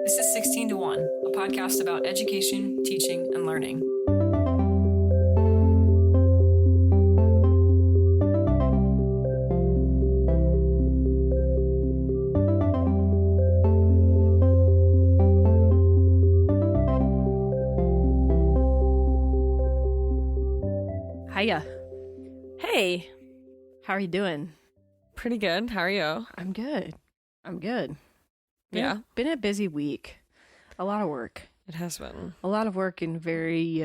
This is 16 to 1, a podcast about education, teaching, and learning. Hiya. Hey, How are you doing? pretty good. How are you? I'm good. Yeah. Been a busy week. A lot of work. It has been. A lot of work and very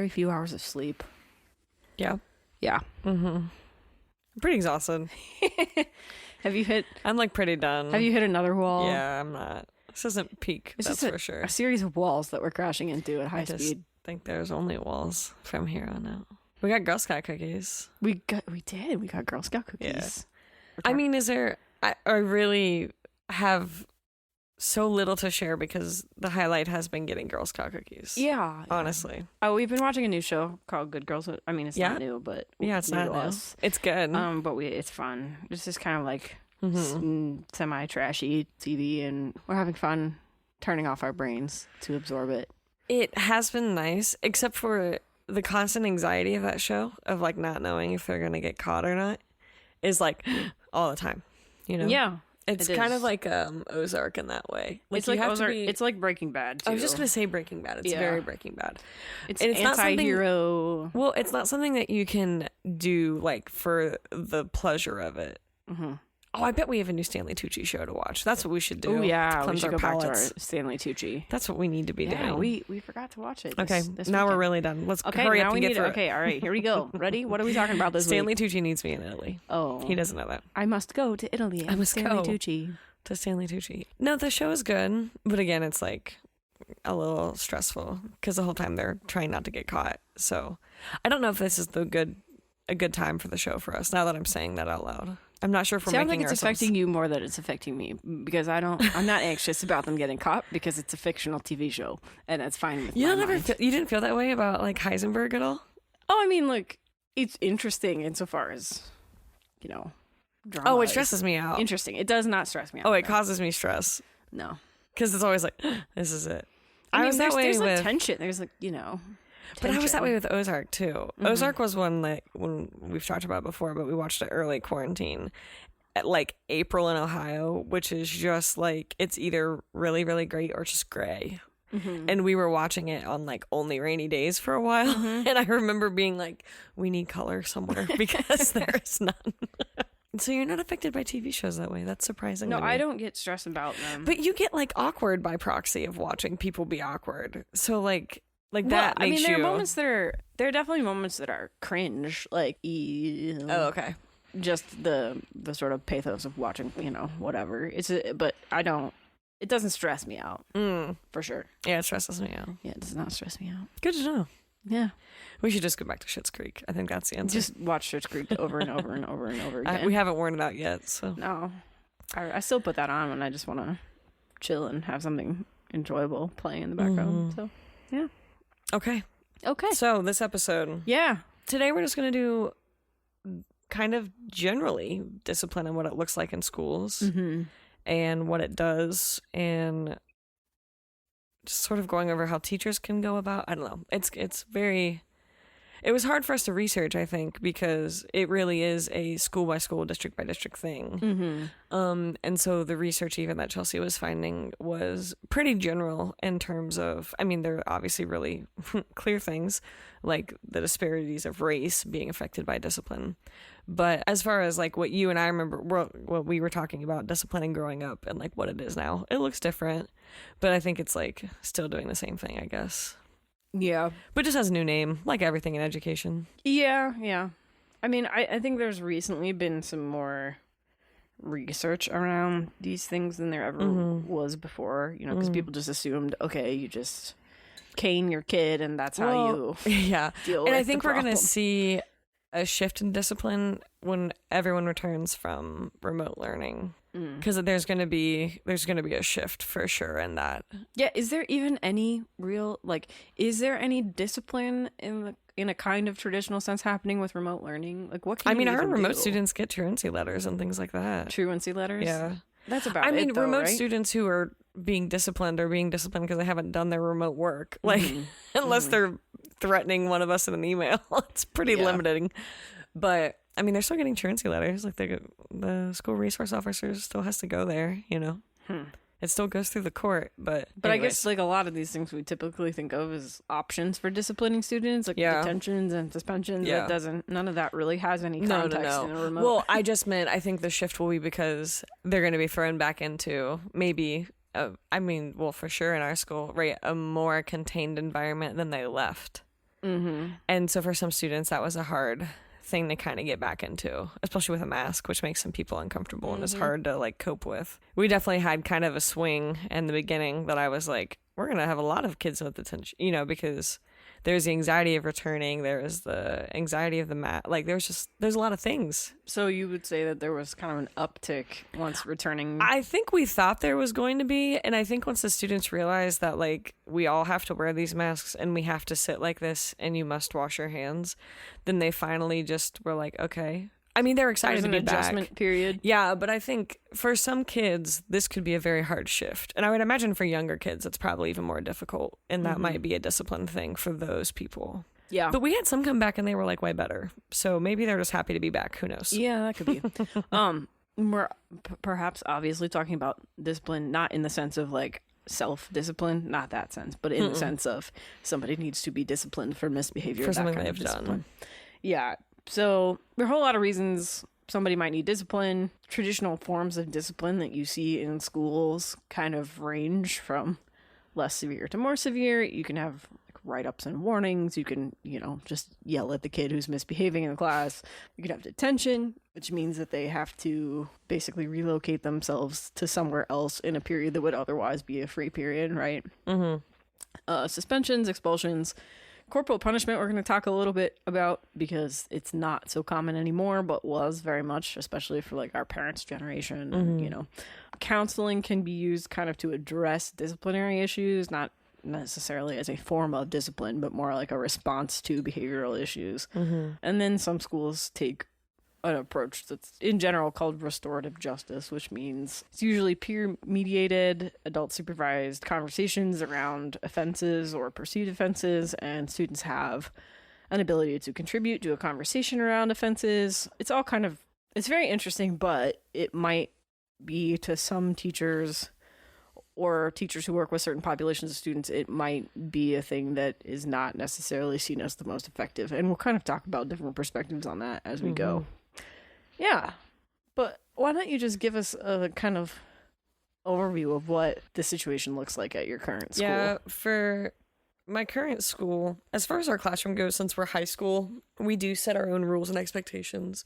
few hours of sleep. Yeah. Yeah. Mm-hmm. I'm pretty exhausted. Have you hit I'm like pretty done. another wall? Yeah, I'm not. This isn't peak, It's that's just for sure. a series of walls that we're crashing into at high I just speed. think there's only walls from here on out. We got Girl Scout cookies. We got Girl Scout cookies. I mean, I really have so little to share because the highlight has been getting Girl Scout cookies. Yeah. Honestly. Oh, we've been watching a new show called Good Girls. I mean, it's not new, but Yeah, it's new not to new. us. It's good. But it's fun. It's just kind of like Mm-hmm. semi-trashy TV, and we're having fun turning off our brains to absorb it. It has been nice, except for the constant anxiety of that show, of like not knowing if they're going to get caught or not, is like all the time, you know? Yeah. It's it kind is. of like Ozark in that way. It's you like have to Ozark. be- It's like Breaking Bad, too. I was just going to say Breaking Bad. It's Yeah. very Breaking Bad. It's and it's not something- anti-hero. Well, it's not something that you can do like for the pleasure of it. Mm-hmm. Oh, I bet we have a new Stanley Tucci show to watch. That's what we should do. Oh, yeah. We Cleanse should our go back to our palates. Stanley Tucci. That's what we need to be Yeah, doing. we forgot to watch it. Okay, this now we're weekend. really done. Let's Okay, hurry now up we and get need through it. it. Okay, all right, here we go. Ready? What are we talking about this Stanley week? Tucci needs me in Italy. Oh. He doesn't know that. I must go to Italy. I must Stanley go. Tucci. To Stanley Tucci. No, the show is good, but again, it's like a little stressful because the whole time they're trying not to get caught. So I don't know if this is a good time for the show for us. Now that I'm saying that out loud, I'm not sure if we're Sounds making like it's ourselves. affecting you more than it's affecting me, because I'm not anxious about them getting caught because it's a fictional TV show and that's fine with You my don't ever mind. you didn't feel that way about like Heisenberg at all? Oh, I mean, like, it's interesting insofar as, drama. Oh, it is stresses me out. Interesting. It does not stress me out. Oh, it though. causes me stress No. because it's always like, this is it. I mean, was that way there's with, like tension. There's like, but I was that tension. way with Ozark too. Mhm. Ozark was one that when we've talked about it before, but we watched it early quarantine at like April in Ohio, which is just like it's either really really great or just gray. Mhm. And we were watching it on like only rainy days for a while, Mhm. and I remember being like, we need color somewhere because there is none. So you're not affected by TV shows that way. That's surprising. No, to me. I don't get stressed about them. But you get like awkward by proxy of watching people be awkward. So like well, that I makes mean, there you. are moments that there are definitely moments that are cringe, like Oh, okay. just the sort of pathos of watching, whatever. But I don't. It doesn't stress me out for sure. Yeah, it stresses me out. Yeah, it does not stress me out. Good to know. Yeah, We should just go back to Schitt's Creek. I think that's the answer. just watch Schitt's Creek over and over and over and over again. We haven't worn it out yet, so. No, I still put that on when I just want to chill and have something enjoyable playing in the background. So yeah. Okay. Okay. So this episode, Yeah. today we're just going to do kind of generally discipline and what it looks like in schools Mm-hmm. and what it does, and just sort of going over how teachers can go about. I don't know. It was hard for us to research, I think, because it really is a school by school, district by district thing. Mm-hmm. And so the research even that Chelsea was finding was pretty general in terms of, I mean, there are obviously really clear things like the disparities of race being affected by discipline. But as far as like what you and I remember, what we were talking about disciplining growing up and like what it is now, it looks different. But I think it's like still doing the same thing, I guess. Yeah. But just has a new name, like everything in education. Yeah. I mean, I think there's recently been some more research around these things than there ever was before, because people just assumed, okay, you just cane your kid and that's how you Yeah. deal with And I the think we're going to problem. see a shift in discipline when everyone returns from remote learning. Because there's gonna be a shift for sure in that. Yeah, is there even any real is there any discipline in a kind of traditional sense happening with remote learning? Like, what can I you mean, our even remote do? students get truancy letters and things like that. Truancy letters? Yeah. That's about I mean, it, though, remote right? students who are being disciplined or being disciplined because they haven't done their remote work. Like, unless they're threatening one of us in an email, it's pretty limiting. But I mean, they're still getting truancy letters. Like the school resource officer still has to go there, you know. It still goes through the court, but I guess like a lot of these things we typically think of as options for disciplining students, like detentions and suspensions. None of that really has any context in a remote. Well, I just meant I think the shift will be because they're going to be thrown back into maybe, for sure in our school, right, a more contained environment than they left. And so for some students, that was a hard thing to kind of get back into, especially with a mask, which makes some people uncomfortable and is hard to like cope with. We definitely had kind of a swing in the beginning that I was like, we're gonna have a lot of kids with detention, you know, because there's the anxiety of returning, there's the anxiety of the like there's a lot of things. So you would say that there was kind of an uptick once returning? I think we thought there was going to be, and I think once the students realized that like we all have to wear these masks and we have to sit like this and you must wash your hands, then they finally just were like, okay. I mean, they're excited to be back. There's an adjustment period. Yeah, but I think for some kids, this could be a very hard shift. And I would imagine for younger kids, it's probably even more difficult. And that might be a discipline thing for those people. Yeah. But we had some come back and they were like way better. So maybe they're just happy to be back. Who knows? Yeah, that could be. We're perhaps obviously talking about discipline, not in the sense of like self-discipline, not that sense, but in the sense of somebody needs to be disciplined for misbehavior. For something they've done. Yeah. So there are a whole lot of reasons somebody might need discipline. Traditional forms of discipline that you see in schools kind of range from less severe to more severe. You can have like write-ups and warnings. You can, just yell at the kid who's misbehaving in the class. You can have detention, which means that they have to basically relocate themselves to somewhere else in a period that would otherwise be a free period, right? Suspensions, expulsions. Corporal punishment we're going to talk a little bit about because it's not so common anymore, but was very much, especially for like our parents' generation. And, counseling can be used kind of to address disciplinary issues, not necessarily as a form of discipline, but more like a response to behavioral issues. And then some schools take an approach that's in general called restorative justice, which means it's usually peer-mediated, adult-supervised conversations around offenses or perceived offenses, and students have an ability to contribute to a conversation around offenses. It's all kind of, it's very interesting, but it might be to some teachers or teachers who work with certain populations of students, it might be a thing that is not necessarily seen as the most effective. And we'll kind of talk about different perspectives on that as we go. Yeah, but why don't you just give us a kind of overview of what the situation looks like at your current school? Yeah, for my current school, as far as our classroom goes, since we're high school, we do set our own rules and expectations.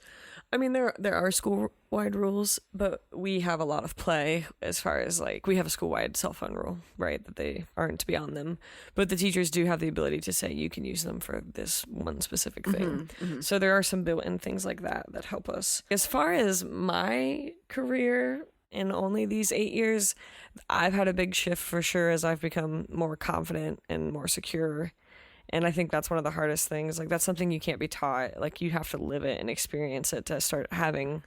I mean, there are school-wide rules, but we have a lot of play as far as, like, we have a school-wide cell phone rule, right, that they aren't to be on them. But the teachers do have the ability to say you can use them for this one specific thing. So there are some built-in things like that help us. As far as my career, in only these 8 years, I've had a big shift for sure as I've become more confident and more secure. And I think that's one of the hardest things. Like, that's something you can't be taught. Like, you have to live it and experience it to start having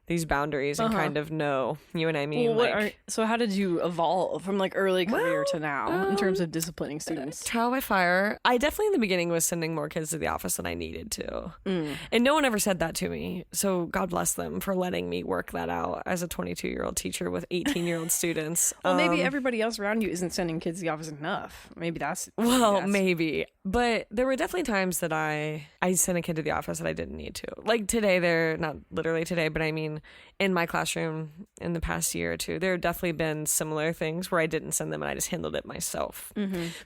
these boundaries and kind of know, you know what I mean? Well, so how did you evolve from like early career to now in terms of disciplining students? Trial by fire. I definitely in the beginning was sending more kids to the office than I needed to. And no one ever said that to me. So God bless them for letting me work that out as a 22-year-old teacher with 18-year-old students. Well, maybe everybody else around you isn't sending kids to the office enough. Maybe that's... Maybe. But there were definitely times that I sent a kid to the office that I didn't need to. Like today, they're not literally today, but I mean in my classroom in the past year or two, there have definitely been similar things where I didn't send them and I just handled it myself.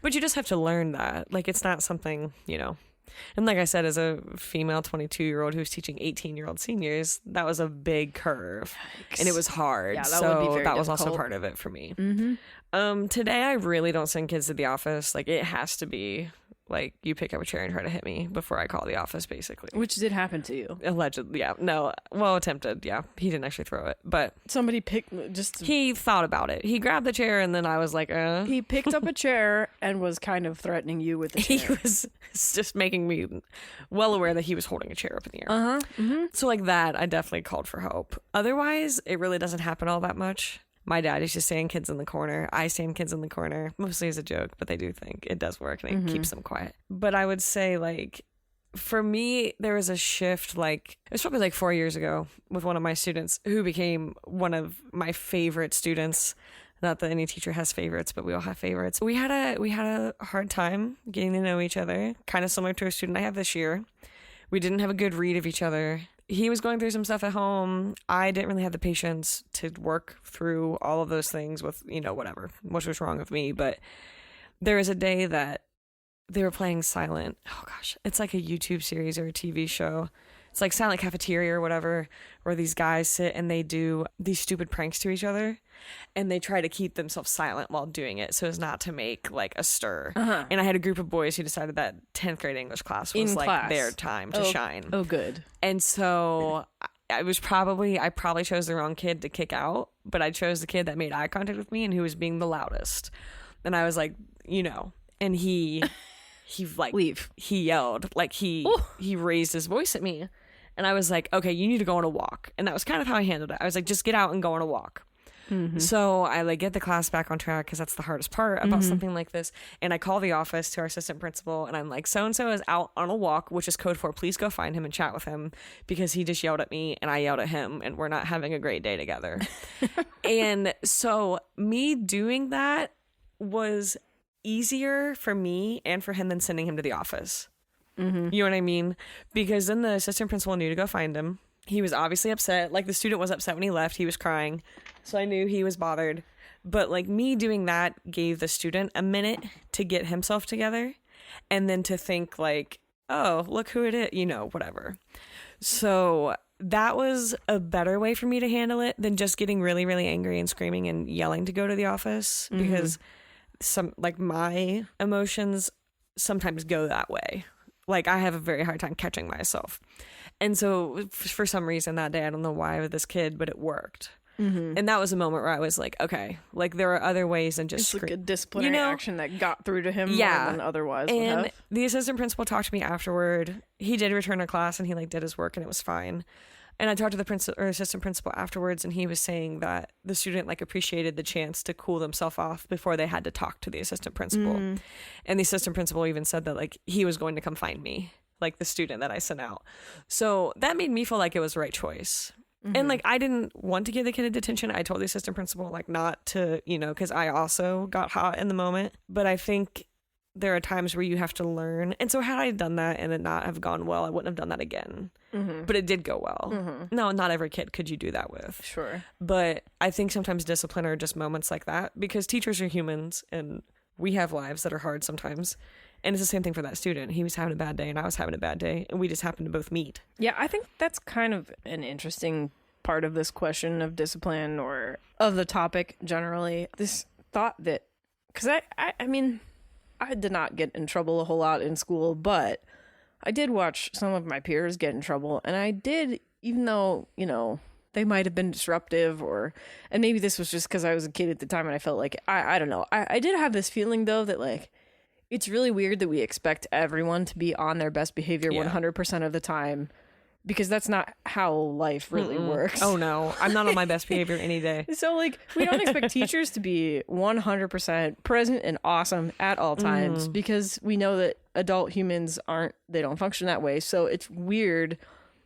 But you just have to learn that. Like, it's not something, And like I said, as a female 22-year-old who's teaching 18-year-old seniors, that was a big curve. Yikes. And it was hard. Yeah, that would be very that was difficult. also part of it for me. Today, I really don't send kids to the office. Like, it has to be like you pick up a chair and try to hit me before I call the office, basically. Which did happen to you. Allegedly, yeah. No, well, attempted, yeah. He didn't actually throw it, but... Somebody He thought about it. He grabbed the chair and then I was like, He picked up a chair and was kind of threatening you with the chair. He was just making me well aware that he was holding a chair up in the air. So like that, I definitely called for help. Otherwise, it really doesn't happen all that much. My dad used to stand kids in the corner. I stand kids in the corner, mostly as a joke, but they do think it does work and it keeps them quiet. But I would say, like, for me, there was a shift, like, it was probably like 4 years ago with one of my students who became one of my favorite students. Not that any teacher has favorites, but we all have favorites. We had a hard time getting to know each other, kind of similar to a student I have this year. We didn't have a good read of each other. He was going through some stuff at home. I didn't really have the patience to work through all of those things with, whatever, which was wrong with me. But there was a day that they were playing Silent. Oh gosh, it's like a YouTube series or a TV show. It's like Silent Cafeteria or whatever, where these guys sit and they do these stupid pranks to each other, and they try to keep themselves silent while doing it so as not to make like a stir. And I had a group of boys who decided that 10th grade English class was their time to shine. Oh, good. And so I probably chose the wrong kid to kick out, but I chose the kid that made eye contact with me and who was being the loudest. And I was like, and he like leave. He yelled, like he raised his voice at me. And I was like, okay, you need to go on a walk. And that was kind of how I handled it. I was like, just get out and go on a walk. So I like get the class back on track because that's the hardest part about something like this. And I call the office to our assistant principal and I'm like, so-and-so is out on a walk, which is code for please go find him and chat with him because he just yelled at me and I yelled at him and we're not having a great day together. And so me doing that was easier for me and for him than sending him to the office. You know what I mean? Because then the assistant principal knew to go find him. He was obviously upset. Like the student was upset when he left. He was crying. So I knew he was bothered. But like me doing that gave the student a minute to get himself together and then to think like, oh, look who it is, whatever. So that was a better way for me to handle it than just getting really, really angry and screaming and yelling to go to the office because my emotions sometimes go that way. Like I have a very hard time catching myself. And so for some reason that day, I don't know why with this kid, but it worked. And that was a moment where I was like, okay, like there are other ways than just like a disciplinary action that got through to him more than otherwise would have. And the assistant principal talked to me afterward. He did return to class and he like did his work and it was fine. And I talked to the assistant principal afterwards and he was saying that the student like appreciated the chance to cool themselves off before they had to talk to the assistant principal. And the assistant principal even said that like he was going to come find me, like the student that I sent out. So that made me feel like it was the right choice. And like I didn't want to give the kid a detention. I told the assistant principal like not to, because I also got hot in the moment. But I think there are times where you have to learn. And so had I done that and it not have gone well, I wouldn't have done that again. But it did go well. No, not every kid could you do that with. Sure. But I think sometimes discipline are just moments like that because teachers are humans and we have lives that are hard sometimes. And it's the same thing for that student. He was having a bad day and I was having a bad day and we just happened to both meet. Yeah, I think that's kind of an interesting part of this question of discipline or of the topic generally. This thought that, because I mean, I did not get in trouble a whole lot in school, but I did watch some of my peers get in trouble. And I did, even though, they might have been disruptive and maybe this was just because I was a kid at the time and I felt like, I don't know. I did have this feeling though that like, it's really weird that we expect everyone to be on their best behavior 100% of the time because that's not how life really works. Oh no, I'm not on my best behavior any day. So like we don't expect teachers to be 100% present and awesome at all times because we know that adult humans they don't function that way. So it's weird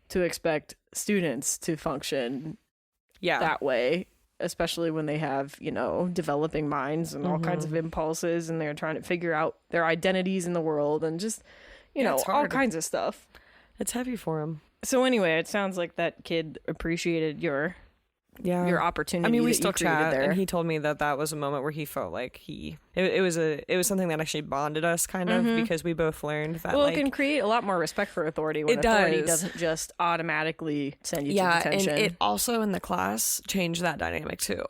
to expect students to function that way. Especially when they have, developing minds and all kinds of impulses and they're trying to figure out their identities in the world and just, all kinds of stuff. It's heavy for them. So anyway, it sounds like that kid appreciated your opportunity. I mean, we still chat there. And he told me that was a moment where he felt like it was something that actually bonded us kind of because we both learned that. Well, it can create a lot more respect for authority when authority doesn't just automatically send you to detention. And it also in the class changed that dynamic too.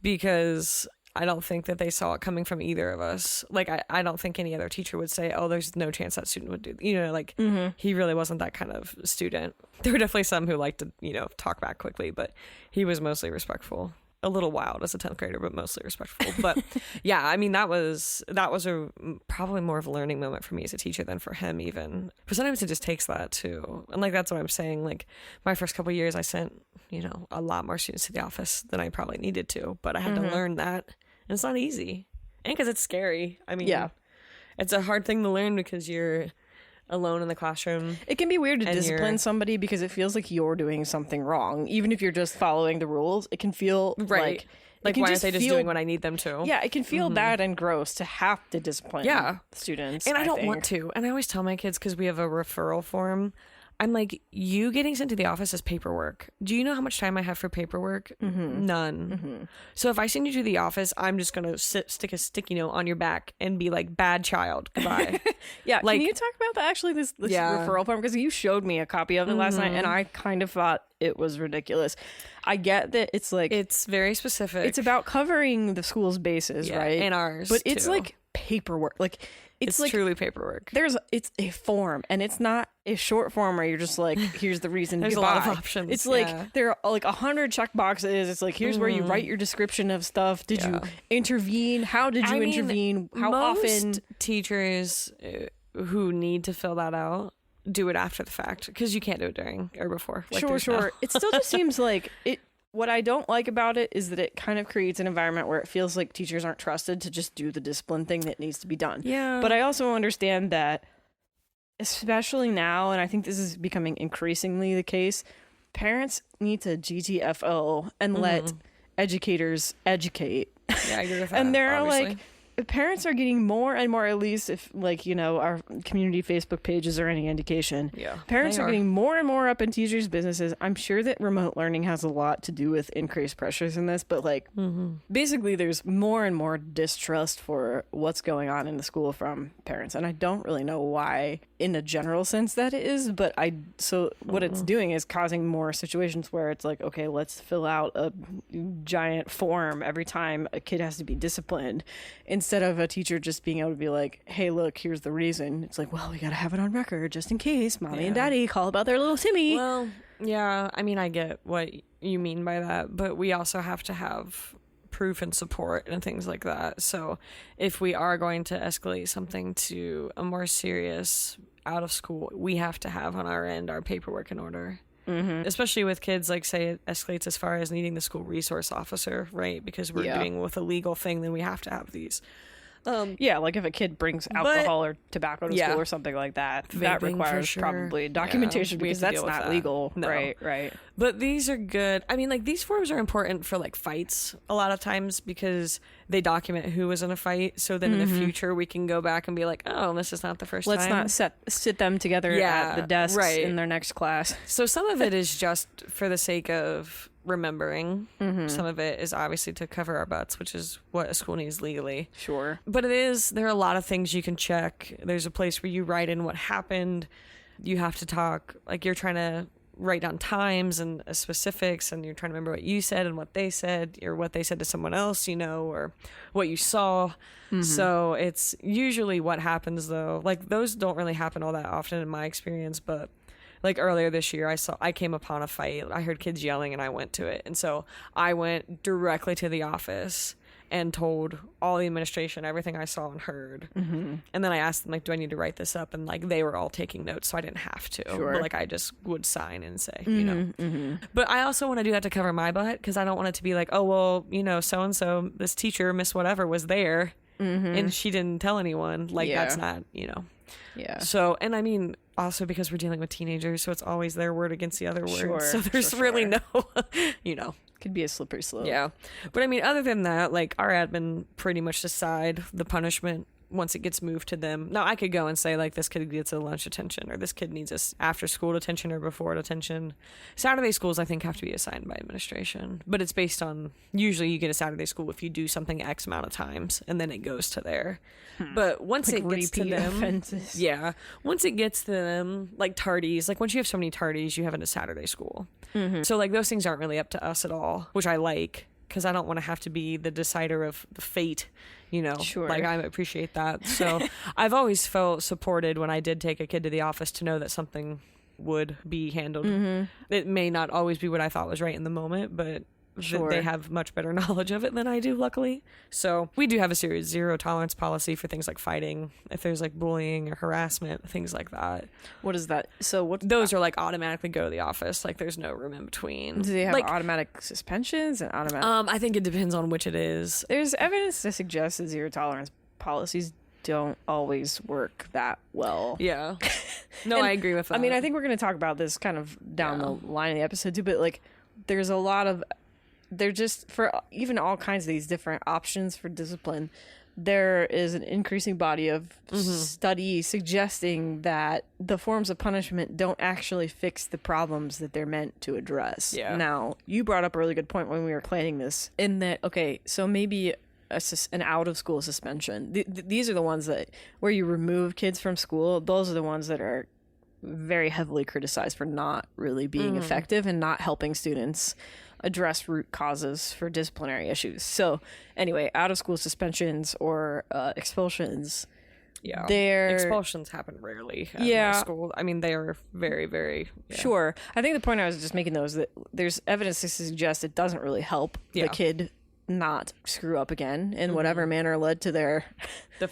Because I don't think that they saw it coming from either of us. Like, I don't think any other teacher would say, oh, there's no chance that student would do, he really wasn't that kind of student. There were definitely some who liked to, talk back quickly, but he was mostly respectful. a little wild as a 10th grader, but mostly respectful. But yeah, I mean, that was probably more of a learning moment for me as a teacher than for him even. But sometimes it just takes that too. And like, that's what I'm saying. Like my first couple of years, I sent, a lot more students to the office than I probably needed to, but I had to learn that. And it's not easy. And because it's scary. I mean, it's a hard thing to learn because you're alone in the classroom. It can be weird to discipline somebody because it feels like you're doing something wrong. Even if you're just following the rules, it can feel like why aren't they just doing what I need them to? Yeah, it can feel bad and gross to have to discipline students. And I don't want to. And I always tell my kids, because we have a referral form, I'm like, you getting sent to the office is paperwork. Do you know how much time I have for paperwork? None. So if I send you to the office, I'm just going to stick a sticky note on your back and be like, bad child, goodbye. Can you talk about that, actually, this referral form? Because you showed me a copy of it last night, and I kind of thought it was ridiculous. I get that it's like... It's very specific. It's about covering the school's bases, right? And ours, but it's like paperwork. Like... It's like, truly paperwork. It's a form, and it's not a short form where you're just like, here's the reason. There's goodbye. A lot of options. It's like there are like 100 check boxes. It's like, here's where you write your description of stuff. Did you intervene? How did you intervene? How often? Teachers who need to fill that out do it after the fact, because you can't do it during or before. Like, sure. It still just seems like it. What I don't like about it is that it kind of creates an environment where it feels like teachers aren't trusted to just do the discipline thing that needs to be done. Yeah. But I also understand that, especially now, and I think this is becoming increasingly the case, parents need to GTFO and let educators educate. Yeah, I agree with that. And there obviously. are like... Parents are getting more and more, at least if our community Facebook pages are any indication. Yeah, parents are getting more and more up in teachers' businesses. I'm sure that remote learning has a lot to do with increased pressures in this, but basically there's more and more distrust for what's going on in the school from parents. And I don't really know why in a general sense that it is, but what it's doing is causing more situations where it's like, okay, let's fill out a giant form every time a kid has to be disciplined, instead of a teacher just being able to be like, hey, look, here's the reason. It's like, well, we got to have it on record just in case mommy and daddy call about their little Timmy. Well, yeah, I mean, I get what you mean by that, but we also have to have proof and support and things like that. So if we are going to escalate something to a more serious out of school, we have to have on our end our paperwork in order. Especially with kids, like, say it escalates as far as needing the school resource officer, right? Because we're dealing with a legal thing, then we have to have these. Like if a kid brings alcohol or tobacco to school or something like that, that requires probably documentation because that's not legal. No. Right. But these are good. I mean, like, these forms are important for like fights a lot of times because they document who was in a fight. So then in the future we can go back and be like, oh, this is not the first time. Let's not sit them together at the desks in their next class. So some of it is just for the sake of remembering. Some of it is obviously to cover our butts, which is what a school needs legally. Sure. But there are a lot of things you can check. There's a place where you write in what happened. You have to talk, like, you're trying to write down times and specifics, and you're trying to remember what you said and what they said, or what they said to someone else, or what you saw. So it's usually what happens, though. Like, those don't really happen all that often in my experience, but like earlier this year, I came upon a fight. I heard kids yelling and I went to it. And so I went directly to the office and told all the administration everything I saw and heard. And then I asked them, like, do I need to write this up? And like, they were all taking notes, so I didn't have to. Sure. But like, I just would sign and say, But I also want to do that to cover my butt, because I don't want it to be like, oh, well, so-and-so, this teacher, Miss Whatever, was there and she didn't tell anyone. Like, that's not, Yeah. So, and I mean, also because we're dealing with teenagers, so it's always their word against the other word. So there's really no, Could be a slippery slope. Yeah. But I mean, other than that, like, our admin pretty much decide the punishment once it gets moved to them. Now, I could go and say, like, this kid gets a lunch detention, or this kid needs a after school detention or before detention. Saturday schools, I think, have to be assigned by administration, but it's based on, usually you get a Saturday school if you do something X amount of times, and then it goes to there. But once it gets to them, offenses. Once it gets to them, like tardies, like once you have so many tardies, you have it a Saturday school. So like, those things aren't really up to us at all, which I like, because I don't want to have to be the decider of the fate. Sure. Like, I appreciate that. So I've always felt supported when I did take a kid to the office to know that something would be handled. It may not always be what I thought was right in the moment, but Sure. They have much better knowledge of it than I do, luckily. So we do have a serious zero tolerance policy for things like fighting, if there's like bullying or harassment, things like that. What is that? So what? Those are like automatically go to the office. Like there's no room in between. Do they have like automatic suspensions and automatic? I think it depends on which it is. There's evidence to suggest that zero tolerance policies don't always work that well. Yeah. No, I agree with that. I mean, I think we're going to talk about this kind of down the line of the episode too, but like there's a lot of, they're just, for even all kinds of these different options for discipline, there is an increasing body of study suggesting that the forms of punishment don't actually fix the problems that they're meant to address. Yeah. Now, you brought up a really good point when we were planning this, in that, okay, so maybe an out-of-school suspension. These are the ones that, where you remove kids from school, those are the ones that are very heavily criticized for not really being effective and not helping students address root causes for disciplinary issues. So anyway, out-of-school suspensions or expulsions. Yeah. They're... Expulsions happen rarely at my school. I mean, they are very, very... Yeah. Sure. I think the point I was just making, though, is that there's evidence to suggest it doesn't really help the kid not screw up again in whatever manner led to their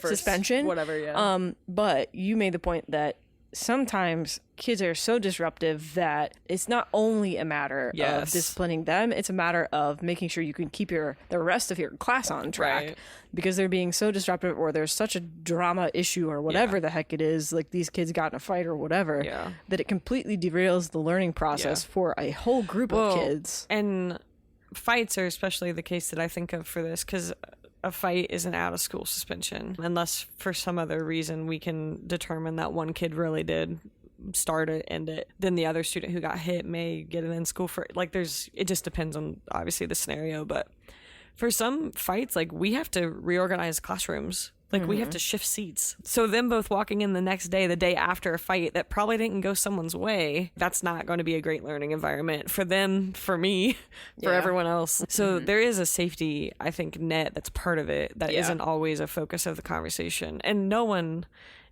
suspension. Whatever, but you made the point that sometimes kids are so disruptive that it's not only a matter of disciplining them, it's a matter of making sure you can keep the rest of your class on track because they're being so disruptive, or there's such a drama issue or whatever the heck it is, like these kids got in a fight or whatever, that it completely derails the learning process for a whole group of kids. And fights are especially the case that I think of for this, because a fight is an out-of-school suspension unless for some other reason we can determine that one kid really did start it, end it. Then the other student who got hit may get it in school for, like, it just depends on obviously the scenario. But for some fights, like, we have to reorganize classrooms. Like, we have to shift seats. So them both walking in the next day, the day after a fight that probably didn't go someone's way, that's not going to be a great learning environment for them, for me, for everyone else. So there is a safety, I think, net that's part of it that isn't always a focus of the conversation. And no one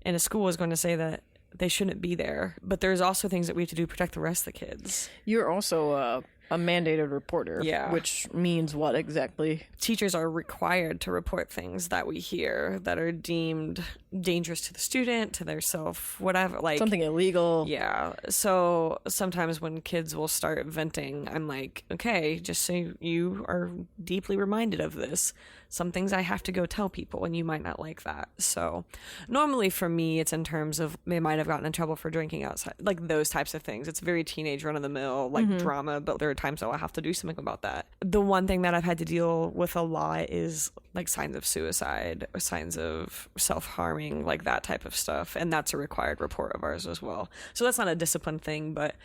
in a school is going to say that they shouldn't be there. But there's also things that we have to do to protect the rest of the kids. You're also a mandated reporter, which means what exactly? Teachers are required to report things that we hear that are deemed dangerous to the student, to their self, whatever, like something illegal. Yeah. So sometimes when kids will start venting, I'm like, okay, just so you are deeply reminded of this. Some things I have to go tell people, and you might not like that. So normally for me, it's in terms of they might have gotten in trouble for drinking outside, like those types of things. It's very teenage run-of-the-mill, like drama, but there are times I'll have to do something about that. The one thing that I've had to deal with a lot is like signs of suicide or signs of self-harming, like that type of stuff. And that's a required report of ours as well. So that's not a discipline thing, but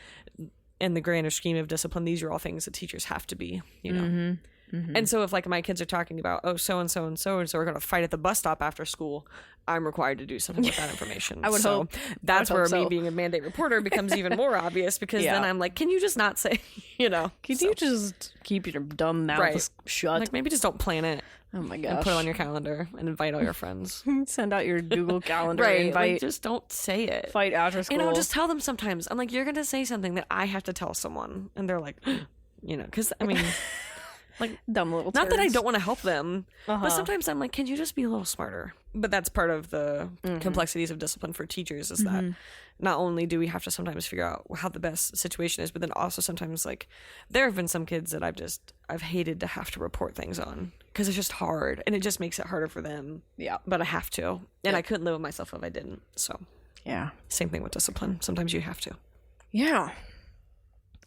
in the grander scheme of discipline, these are all things that teachers have to be, you know. And so if like my kids are talking about, oh, so-and-so and so-and-so are going to fight at the bus stop after school, I'm required to do something with that information. I would hope. That's where me being a mandate reporter becomes even more obvious, because then I'm like, can you just not say, you know? Can you just keep your dumb mouth shut? Like, maybe just don't plan it. Oh my gosh. And put it on your calendar and invite all your friends. Send out your Google Calendar invite. Like, just don't say it. Fight after school. You know, just tell them sometimes. I'm like, you're going to say something that I have to tell someone. And they're like, you know, because, I mean... Like, dumb little turds. Not that I don't want to help them, but sometimes I'm like, can you just be a little smarter? But that's part of the complexities of discipline for teachers, is that not only do we have to sometimes figure out how the best situation is, but then also sometimes, like, there have been some kids that I've hated to have to report things on, because it's just hard, and it just makes it harder for them. Yeah. But I have to, and I couldn't live with myself if I didn't. So yeah, same thing with discipline. Sometimes you have to. Yeah.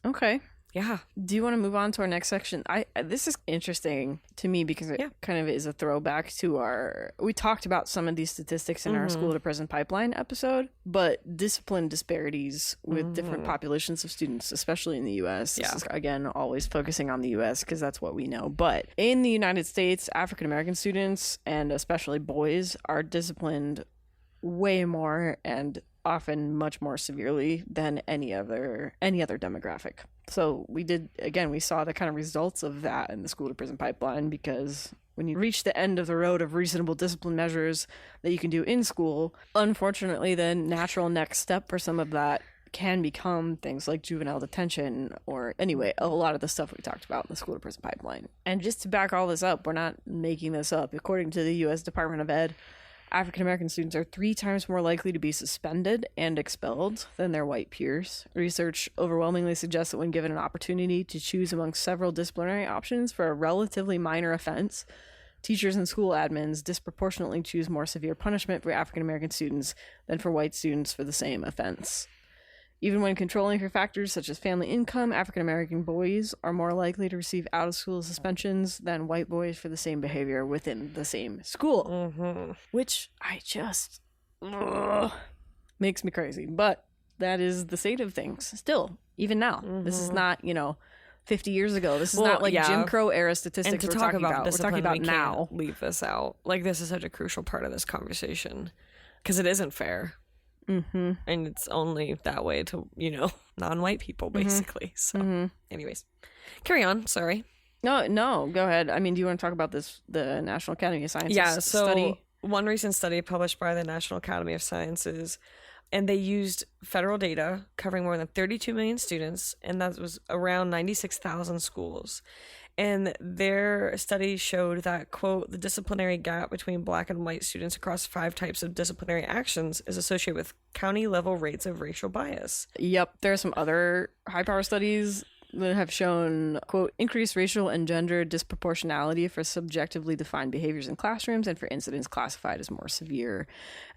Okay. Yeah. Do you want to move on to our next section? This is interesting to me because it kind of is a throwback to we talked about some of these statistics in our school to prison pipeline episode, but discipline disparities with different populations of students, especially in the U.S. This is, again, always focusing on the U.S. because that's what we know. But in the United States, African-American students, and especially boys, are disciplined way more and often much more severely than any other demographic. So we saw the kind of results of that in the school to prison pipeline, because when you reach the end of the road of reasonable discipline measures that you can do in school, unfortunately the natural next step for some of that can become things like juvenile detention, or anyway, a lot of the stuff we talked about in the school to prison pipeline. And just to back all this up, we're not making this up. According to the U.S. Department of Ed, African American students are 3 times more likely to be suspended and expelled than their white peers. Research overwhelmingly suggests that when given an opportunity to choose among several disciplinary options for a relatively minor offense, teachers and school admins disproportionately choose more severe punishment for African American students than for white students for the same offense. Even when controlling for factors such as family income, African American boys are more likely to receive out-of-school suspensions than white boys for the same behavior within the same school. Which I just... makes me crazy. But that is the state of things still, even now. This is not, 50 years ago. This is not like Jim Crow era statistics we're talking about. We're talking about now. Leave this out. Like, this is such a crucial part of this conversation because it isn't fair. And it's only that way to, non-white people, basically. So, anyways, carry on. Sorry. No, go ahead. I mean, do you want to talk about the National Academy of Sciences study? One recent study published by the National Academy of Sciences, and they used federal data covering more than 32 million students, and that was around 96,000 schools. And their study showed that, quote, the disciplinary gap between black and white students across 5 types of disciplinary actions is associated with county level rates of racial bias. Yep. There are some other high power studies that have shown, quote, increased racial and gender disproportionality for subjectively defined behaviors in classrooms and for incidents classified as more severe,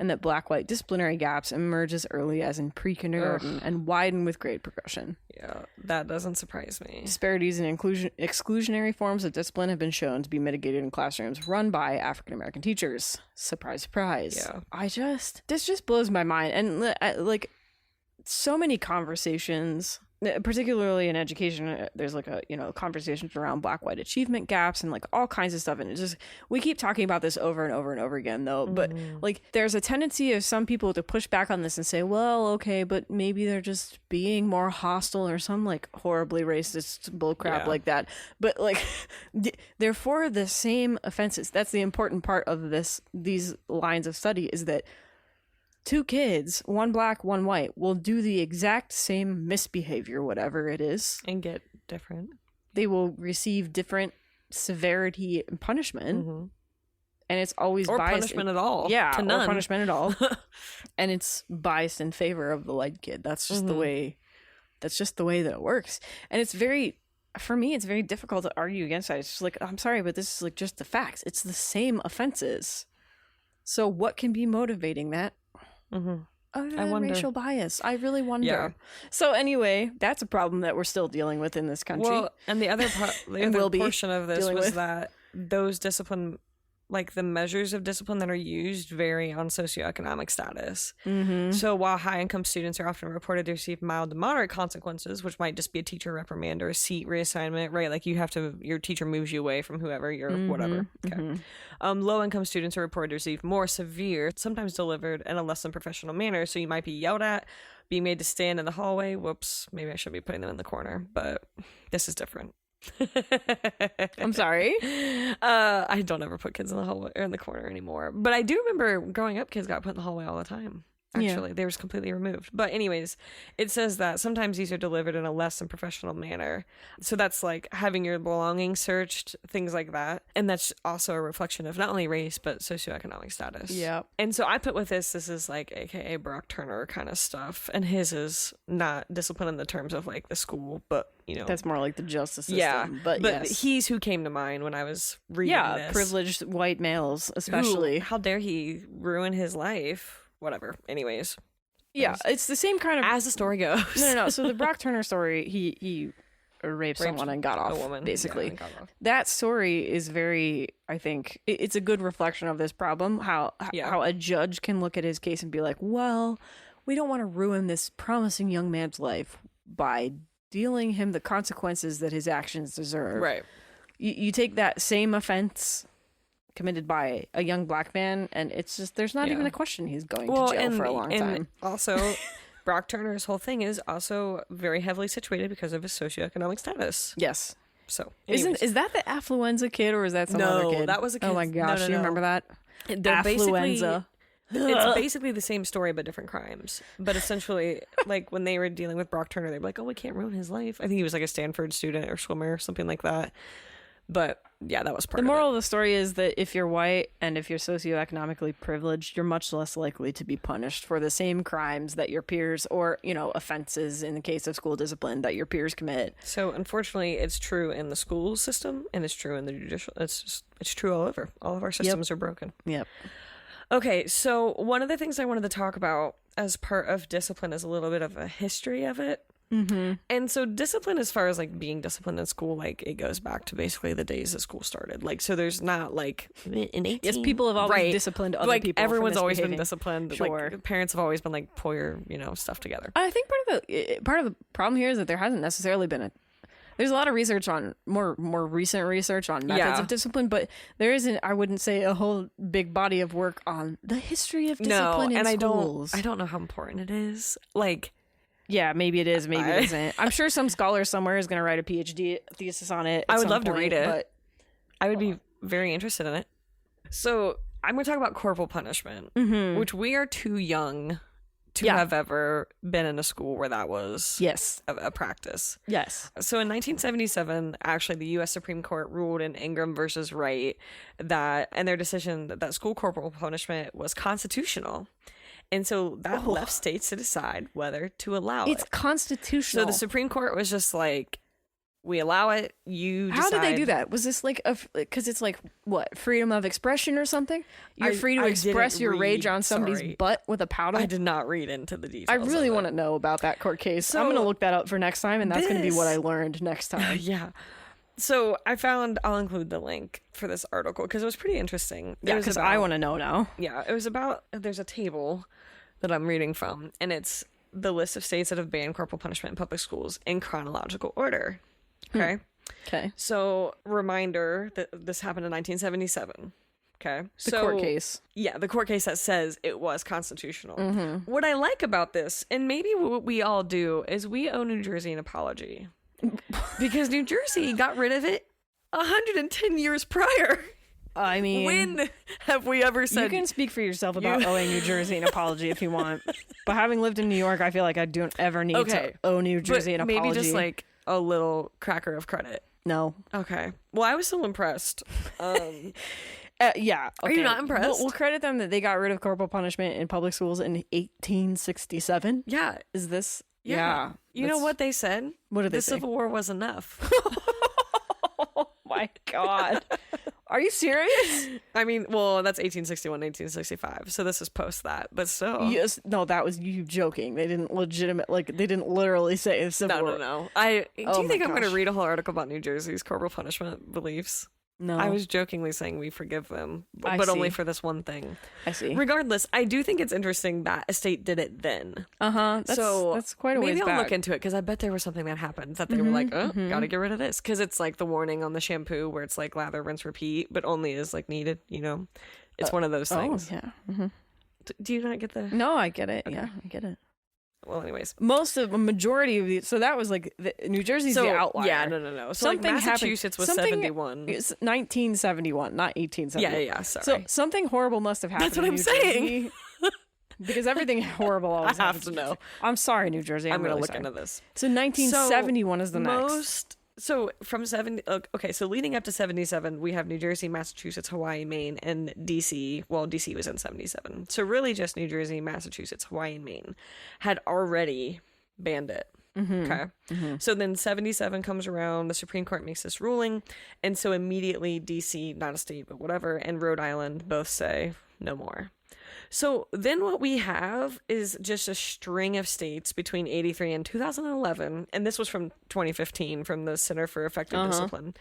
and that black-white disciplinary gaps emerge as early as in pre-kindergarten and widen with grade progression. Yeah, that doesn't surprise me. Disparities in exclusionary forms of discipline have been shown to be mitigated in classrooms run by African-American teachers. Surprise, surprise. Yeah. This just blows my mind. And like, so many conversations, particularly in education, there's like conversations around black-white achievement gaps and like all kinds of stuff, and we keep talking about this over and over and over again though. But like, there's a tendency of some people to push back on this and say, well, okay, but maybe they're just being more hostile or some like horribly racist bullcrap like that. But like, they're for the same offenses. That's the important part of these lines of study, is that 2 kids, one black, one white, will do the exact same misbehavior, whatever it is. And get different. They will receive different severity and punishment. And it's always or biased. Punishment at all. Yeah, to none. Or punishment at all. And it's biased in favor of the white kid. That's just the way that it works. And for me, it's very difficult to argue against that. It's just like, I'm sorry, but this is like just the facts. It's the same offenses. So what can be motivating that? Other than racial bias. I really wonder. Yeah. So anyway, that's a problem that we're still dealing with in this country. Well, and the other portion of this was that those discipline, like the measures of discipline that are used, vary on socioeconomic status. So while high-income students are often reported to receive mild to moderate consequences, which might just be a teacher reprimand or a seat reassignment, right? Like your teacher moves you away from whoever you're, whatever. Okay. Low-income students are reported to receive more severe, sometimes delivered in a less than professional manner. So you might be yelled at, being made to stand in the hallway. Whoops, maybe I shouldn't be putting them in the corner, but this is different. I'm sorry. I don't ever put kids in the hallway or in the corner anymore. But I do remember growing up, kids got put in the hallway all the time. Actually, they were completely removed. But anyways, it says that sometimes these are delivered in a less than professional manner. So that's like having your belongings searched, things like that. And that's also a reflection of not only race, but socioeconomic status. Yeah. And so I put with this is like AKA Brock Turner kind of stuff. And his is not discipline in the terms of like the school, but that's more like the justice system. Yeah, but yes. He's who came to mind when I was reading this. Yeah, privileged white males, especially. How dare he ruin his life? Whatever. Anyways. Yeah, it's the same kind of... As the story goes. No. So the Brock Turner story, he raped someone and got off, a woman, basically. Yeah, got off. That story is very, I think, it's a good reflection of this problem, how a judge can look at his case and be like, well, we don't want to ruin this promising young man's life by dealing him the consequences that his actions deserve. Right. You take that same offense committed by a young black man, and it's just, there's not even a question he's going to jail for a long time. Also, Brock Turner's whole thing is also very heavily situated because of his socioeconomic status. Yes. So, is that the affluenza kid, or is that some other kid? No, that was a kid. Oh my gosh, do you remember that? They're affluenza. it's basically the same story but different crimes. But essentially, like when they were dealing with Brock Turner, they were like, oh, we can't ruin his life. I think he was like a Stanford student or swimmer or something like that. But yeah, that was part of it. The moral of the story is that if you're white and if you're socioeconomically privileged, you're much less likely to be punished for the same crimes that your peers, or, you know, offenses in the case of school discipline that your peers commit. So unfortunately, it's true in the school system and it's true in the judicial. It's true all over. All of our systems are broken. Yep. Okay, so one of the things I wanted to talk about as part of discipline is a little bit of a history of it. Mm-hmm. And so discipline, as far as like being disciplined in school, like it goes back to basically the days that school started. Like, so there's not like in 18. Yes, people have always disciplined other like, people. Everyone's for always been misbehaving. disciplined. Sure. Like parents have always been like, pull your, stuff together. I think part of the problem here is that there hasn't necessarily been there's a lot of research on more recent research on methods of discipline, but there isn't, I wouldn't say, a whole big body of work on the history of discipline in schools. I don't know how important it is. Like, yeah, maybe it is, maybe it isn't. I'm sure some scholar somewhere is going to write a PhD thesis on it. I would love to read it. But I would be very interested in it. So I'm going to talk about corporal punishment, which we are too young to have ever been in a school where that was a practice. Yes. So in 1977, actually, the U.S. Supreme Court ruled in Ingram versus Wright and their decision that school corporal punishment was constitutional. And so that left states to decide whether to allow it. It's constitutional. So the Supreme Court was just like, we allow it, you decide. How did they do that? Was this like because it's like, what, freedom of expression or something? You're free to express your rage on somebody's butt with a paddle? I did not read into the details. I really want to know about that court case. So I'm going to look that up for next time, and that's going to be what I learned next time. Yeah. So I'll include the link for this article because it was pretty interesting. Yeah, because I want to know now. Yeah, it was about, there's a table that I'm reading from, and it's the list of states that have banned corporal punishment in public schools in chronological order. Okay. Okay. So reminder that this happened in 1977. Okay. The court case. Yeah, the court case that says it was constitutional. What I like about this, and maybe what we all do, is we owe New Jersey an apology. Because New Jersey got rid of it 110 years prior. I mean, when have we ever said... You can speak for yourself about owing New Jersey an apology if you want. But having lived in New York, I feel like I don't ever need to owe New Jersey an apology. Maybe just like a little cracker of credit. No. Okay. Well, I was still impressed. Yeah. Okay. Are you not impressed? We'll credit them that they got rid of corporal punishment in public schools in 1867. Yeah. Is this... Yeah. You know what they said? What did they say? The Civil War was enough. Oh my God. Are you serious? I mean, well, that's 1861, 1865. So this is post that, but still. Yes. No, that was you joking. They didn't they didn't literally say the Civil War. No. Do you think I'm going to read a whole article about New Jersey's corporal punishment beliefs? No. I was jokingly saying we forgive them, but only for this one thing. I see. Regardless, I do think it's interesting that a state did it then. That's quite a ways maybe I'll back. look into it because I bet there was something that happened that they were like, gotta get rid of this. Because it's like the warning on the shampoo where it's like lather, rinse, repeat, but only is like needed, It's one of those things. Oh, yeah. Do you not get the... No, I get it. Okay. Yeah, I get it. Well, anyways. A majority of these... So that was like... New Jersey's the outlier. Yeah, no. So something like Massachusetts was 71. It's 1971, not 1871. Yeah, sorry. So something horrible must have happened. That's what in I'm New saying. Jersey, because everything horrible always I have happens to in know. I'm sorry, New Jersey. I'm really going to look sorry. into this. So 1971 is the next. So from 70, okay, so leading up to 77, we have New Jersey, Massachusetts, Hawaii, Maine, and DC. Well, DC was in 77. So really just New Jersey, Massachusetts, Hawaii, and Maine had already banned it. Okay. So then 77 comes around, the Supreme Court makes this ruling, and so immediately DC, not a state, but whatever, and Rhode Island both say no more. So then what we have is just a string of states between 83 and 2011, and this was from 2015 from the Center for Effective Discipline,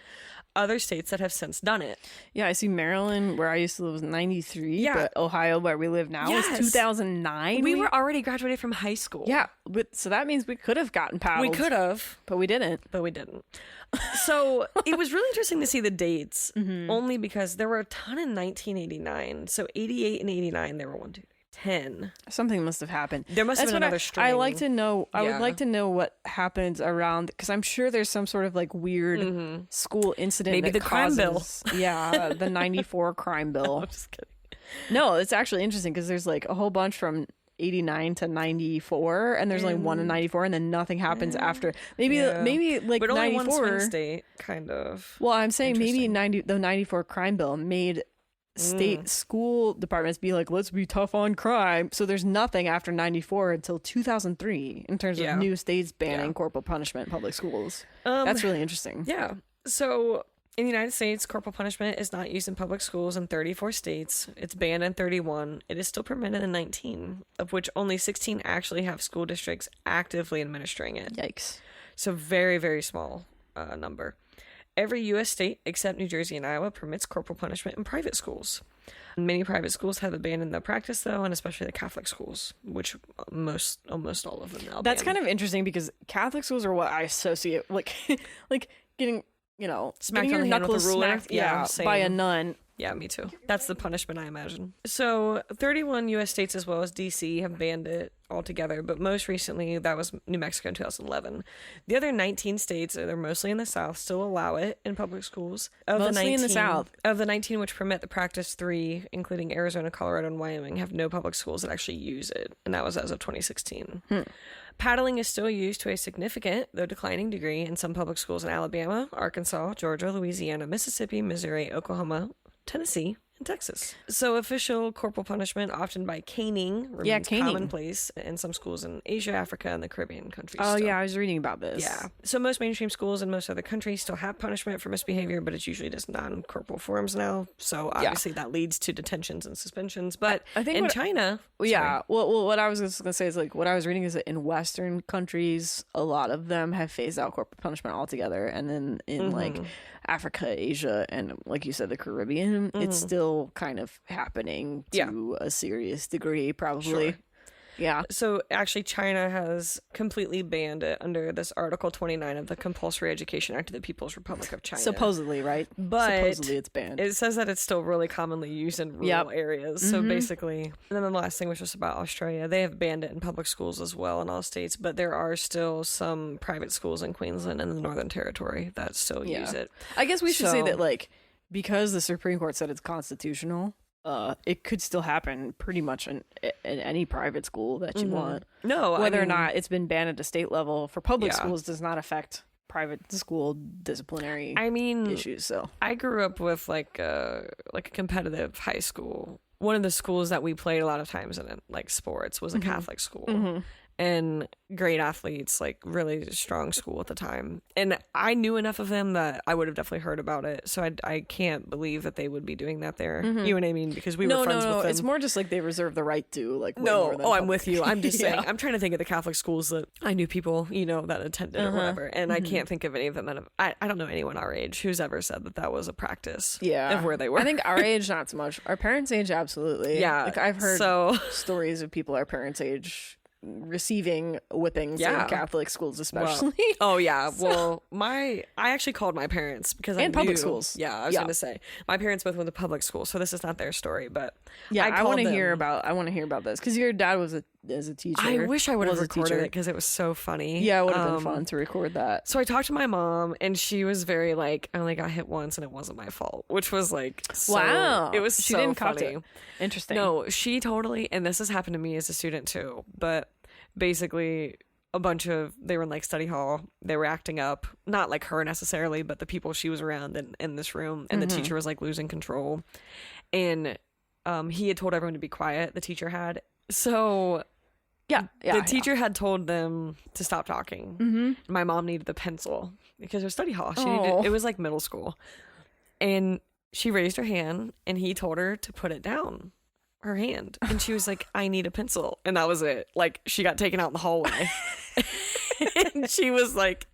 other states that have since done it. Yeah, I see Maryland, where I used to live, was 93, Yeah. but Ohio, where we live now, is 2009. We were already graduated from high school. Yeah, but so that means we could have gotten paddled. We could have. But we didn't. So it was really interesting to see the dates, only because there were a ton in 1989. So 88 and 89, there were 10. Something must have happened. There must have been another string. I like to know. I Yeah. would like to know what happens around, because I'm sure there's some sort of like weird school incident. Maybe that the crime bill. Yeah, the 94 crime bill. I'm just kidding. No, it's actually interesting because there's like a whole bunch from 89 to 94, and there's only one in 94, and then nothing happens after. Maybe like but only 94. one swing state, kind of. Well, I'm saying maybe the 94 crime bill made state school departments be like, let's be tough on crime. So there's nothing after 94 until 2003 in terms of new states banning corporal punishment in public schools. That's really interesting. Yeah. So in the United States, corporal punishment is not used in public schools in 34 states. It's banned in 31. It is still permitted in 19, of which only 16 actually have school districts actively administering it. Yikes. So very, very small number. Every U.S. state except New Jersey and Iowa permits corporal punishment in private schools. Many private schools have abandoned the practice, though, and especially the Catholic schools, which almost all of them now. That's kind of interesting because Catholic schools are what I associate like getting smacked your on the hand with knuckles a ruler. smacked, by a nun. Yeah, me too. That's the punishment, I imagine. So 31 U.S. states as well as D.C. have banned it altogether, but most recently that was New Mexico in 2011. The other 19 states, they're mostly in the South, still allow it in public schools. Mostly in the South. Of the 19 which permit the practice, 3, including Arizona, Colorado, and Wyoming, have no public schools that actually use it, and that was as of 2016. Paddling is still used to a significant, though declining degree in some public schools in Alabama, Arkansas, Georgia, Louisiana, Mississippi, Missouri, Oklahoma, Tennessee, and Texas. So official corporal punishment, often by caning, remains commonplace in some schools in Asia, Africa, and the Caribbean countries. Oh, yeah, I was reading about this. Yeah. So most mainstream schools in most other countries still have punishment for misbehavior, but it's usually just non-corporal forms now. So obviously that leads to detentions and suspensions. But I think in China... Yeah. Well, what I was going to say is, like, what I was reading is that in Western countries, a lot of them have phased out corporal punishment altogether. And then in, like, Africa, Asia, and, like you said, the Caribbean, it's still kind of happening to a serious degree, probably. Sure. Yeah. So actually China has completely banned it under this Article 29 of the Compulsory Education Act of the People's Republic of China. Supposedly, right? But supposedly it's banned. It says that it's still really commonly used in rural areas. So basically, and then the last thing was just about Australia. They have banned it in public schools as well in all states, but there are still some private schools in Queensland and the Northern Territory that still use it. I guess we should say that, like, because the Supreme Court said it's constitutional, it could still happen pretty much in any private school that you want. No, whether or not it's been banned at the state level for public schools does not affect private school disciplinary issues. So I grew up with like a competitive high school. One of the schools that we played a lot of times in like sports was a Catholic school. And great athletes, like really strong school at the time. And I knew enough of them that I would have definitely heard about it. So I can't believe that they would be doing that there. You know what I mean? Because we were friends with them. It's more just like they reserve the right to, like, I'm with you. I'm just saying, I'm trying to think of the Catholic schools that I knew people, that attended or whatever. And I can't think of any of them that I don't know anyone our age who's ever said that was a practice of where they were. I think our age, not so much. Our parents' age, absolutely. Yeah. Like, I've heard stories of people our parents' age receiving whippings in Catholic schools, especially. Well, well, I actually called my parents because I knew public schools. Yeah, I was going to say my parents both went to public school, so this is not their story, but I want to hear about this because your dad was a teacher. I wish I would have recorded it because it was so funny. Yeah, it would have been fun to record that. So I talked to my mom, and she was very like, I only got hit once, and it wasn't my fault, which was like, wow, it was she so didn't funny. Interesting. No, she totally, and this has happened to me as a student too, but basically they were in like study hall, they were acting up, not like her necessarily, but the people she was around in this room, and the teacher was like losing control, and he had told everyone to be quiet, the teacher had. So the teacher had told them to stop talking. My mom needed the pencil because it was study hall. It was like middle school, and she raised her hand and he told her to put it down, her hand, and she was like, I need a pencil, and that was it. Like, she got taken out in the hallway. And she was like,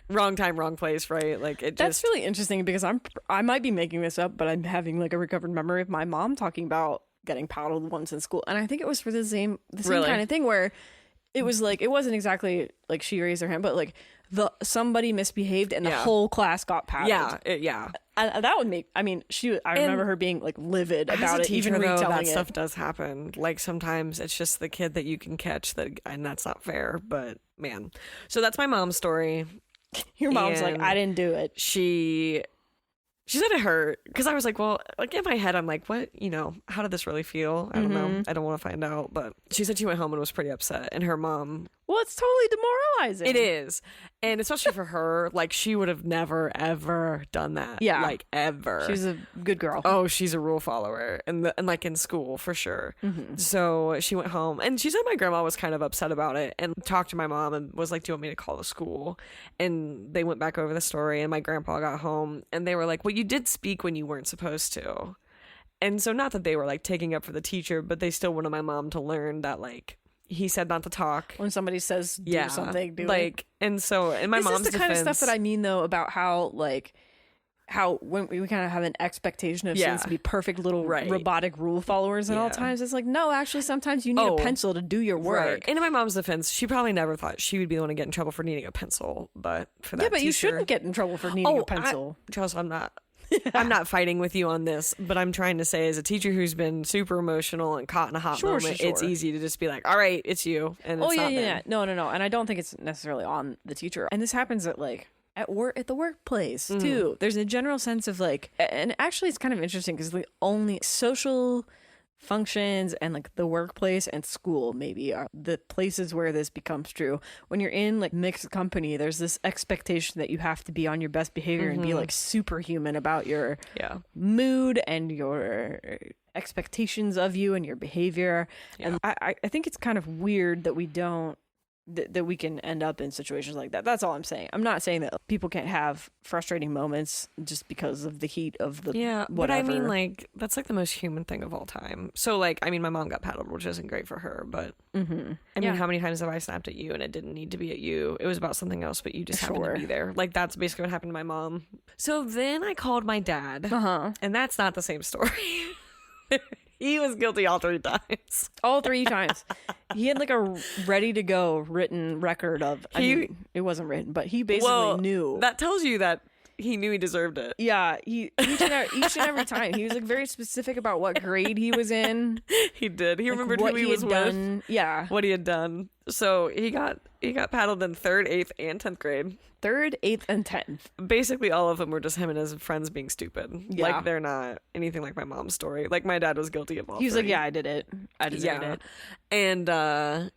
wrong time, wrong place, right? Like, that's really interesting because I might be making this up, but I'm having like a recovered memory of my mom talking about getting paddled once in school, and I think it was for the same kind of thing where it was like, it wasn't exactly like she raised her hand, but like somebody misbehaved and the whole class got paddled. That would make, I remember her being like livid about it, teacher, even retelling that stuff does happen. Like, sometimes it's just the kid that you can catch and that's not fair, but man. So that's my mom's story. Your mom's like, I didn't do it. She She said it hurt because I was like, well, like in my head, I'm like, what, how did this really feel? I don't know. I don't want to find out. But she said she went home and was pretty upset. And her mom. Well, it's totally demoralizing. It is. And especially for her, like she would have never, ever done that. Yeah. Like ever. She's a good girl. Oh, she's a rule follower. And like in school for sure. So she went home and she said my grandma was kind of upset about it and talked to my mom and was like, do you want me to call the school? And they went back over the story and my grandpa got home and they were like, well, you did speak when you weren't supposed to. And so not that they were like taking up for the teacher, but they still wanted my mom to learn that like, he said not to talk when somebody says do something, do like it. And so in my mom's defense, this is the kind of stuff that I mean though about how when we kind of have an expectation of students to be perfect little robotic rule followers at all times. It's like, no, actually sometimes you need a pencil to do your work. Right. And in my mom's defense, she probably never thought she would be the one to get in trouble for needing a pencil, but for that but teacher, you shouldn't get in trouble for needing a pencil. Chelsea, I'm not fighting with you on this, but I'm trying to say as a teacher who's been super emotional and caught in a hot moment, it's easy to just be like, all right, it's you. And it's not them. No. And I don't think it's necessarily on the teacher. And this happens at like at work, at the workplace too. There's a general sense of like, and actually it's kind of interesting because the only social functions and like the workplace and school maybe are the places where this becomes true. When you're in like mixed company, there's this expectation that you have to be on your best behavior and be like superhuman about your mood and your expectations of you and your behavior. And I think it's kind of weird that we don't that we can end up in situations like that. That's all I'm saying. I'm not saying that people can't have frustrating moments just because of the heat of the whatever. But I mean, like, that's like the most human thing of all time. So, like, I mean, my mom got paddled, which isn't great for her, but I mean, how many times have I snapped at you and it didn't need to be at you? It was about something else, but you just happened to be there. Like, that's basically what happened to my mom. So then I called my dad, and that's not the same story. He was guilty all 3 times. All 3 times. He had like a ready to go written record of, I mean, it wasn't written, but he basically knew. That tells you that he knew he deserved it. Yeah. Each and every time. He was like very specific about what grade he was in. He did. He remembered who he was with. Yeah. What he had done. So he got paddled in 3rd, 8th, and 10th grade. 3rd, 8th, and 10th. Basically, all of them were just him and his friends being stupid. Yeah. Like, they're not anything like my mom's story. Like, my dad was guilty of all He was 3. like, yeah, I did it. I deserved it. And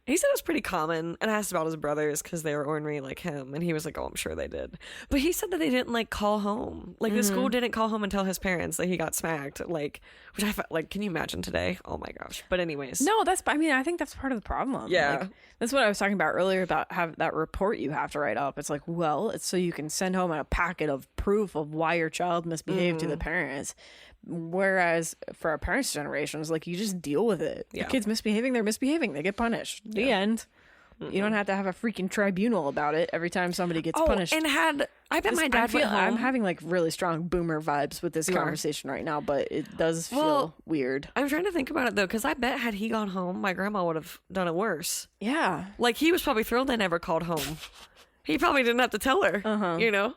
he said it was pretty common. And I asked about his brothers because they were ornery like him. And he was like, oh, I'm sure they did. But he said that they didn't, like, call home. Like, the school didn't call home and tell his parents that he got smacked. Like, which I felt like, can you imagine today? Oh, my gosh. But anyways. No, I think that's part of the problem. Yeah. Like, that's what I was talking about earlier about that report you have to write up. It's like, well, it's so you can send home a packet of proof of why your child misbehaved to the parents. Whereas for our parents' generations, like, you just deal with it. The kid's misbehaving, they're misbehaving. They get punished. The end. You don't have to have a freaking tribunal about it every time somebody gets punished. And I bet my dad went home. I'm having like really strong boomer vibes with this conversation right now, but it does feel weird. I'm trying to think about it though, because I bet had he gone home, my grandma would have done it worse. Yeah. Like, he was probably thrilled I never called home. He probably didn't have to tell her, you know?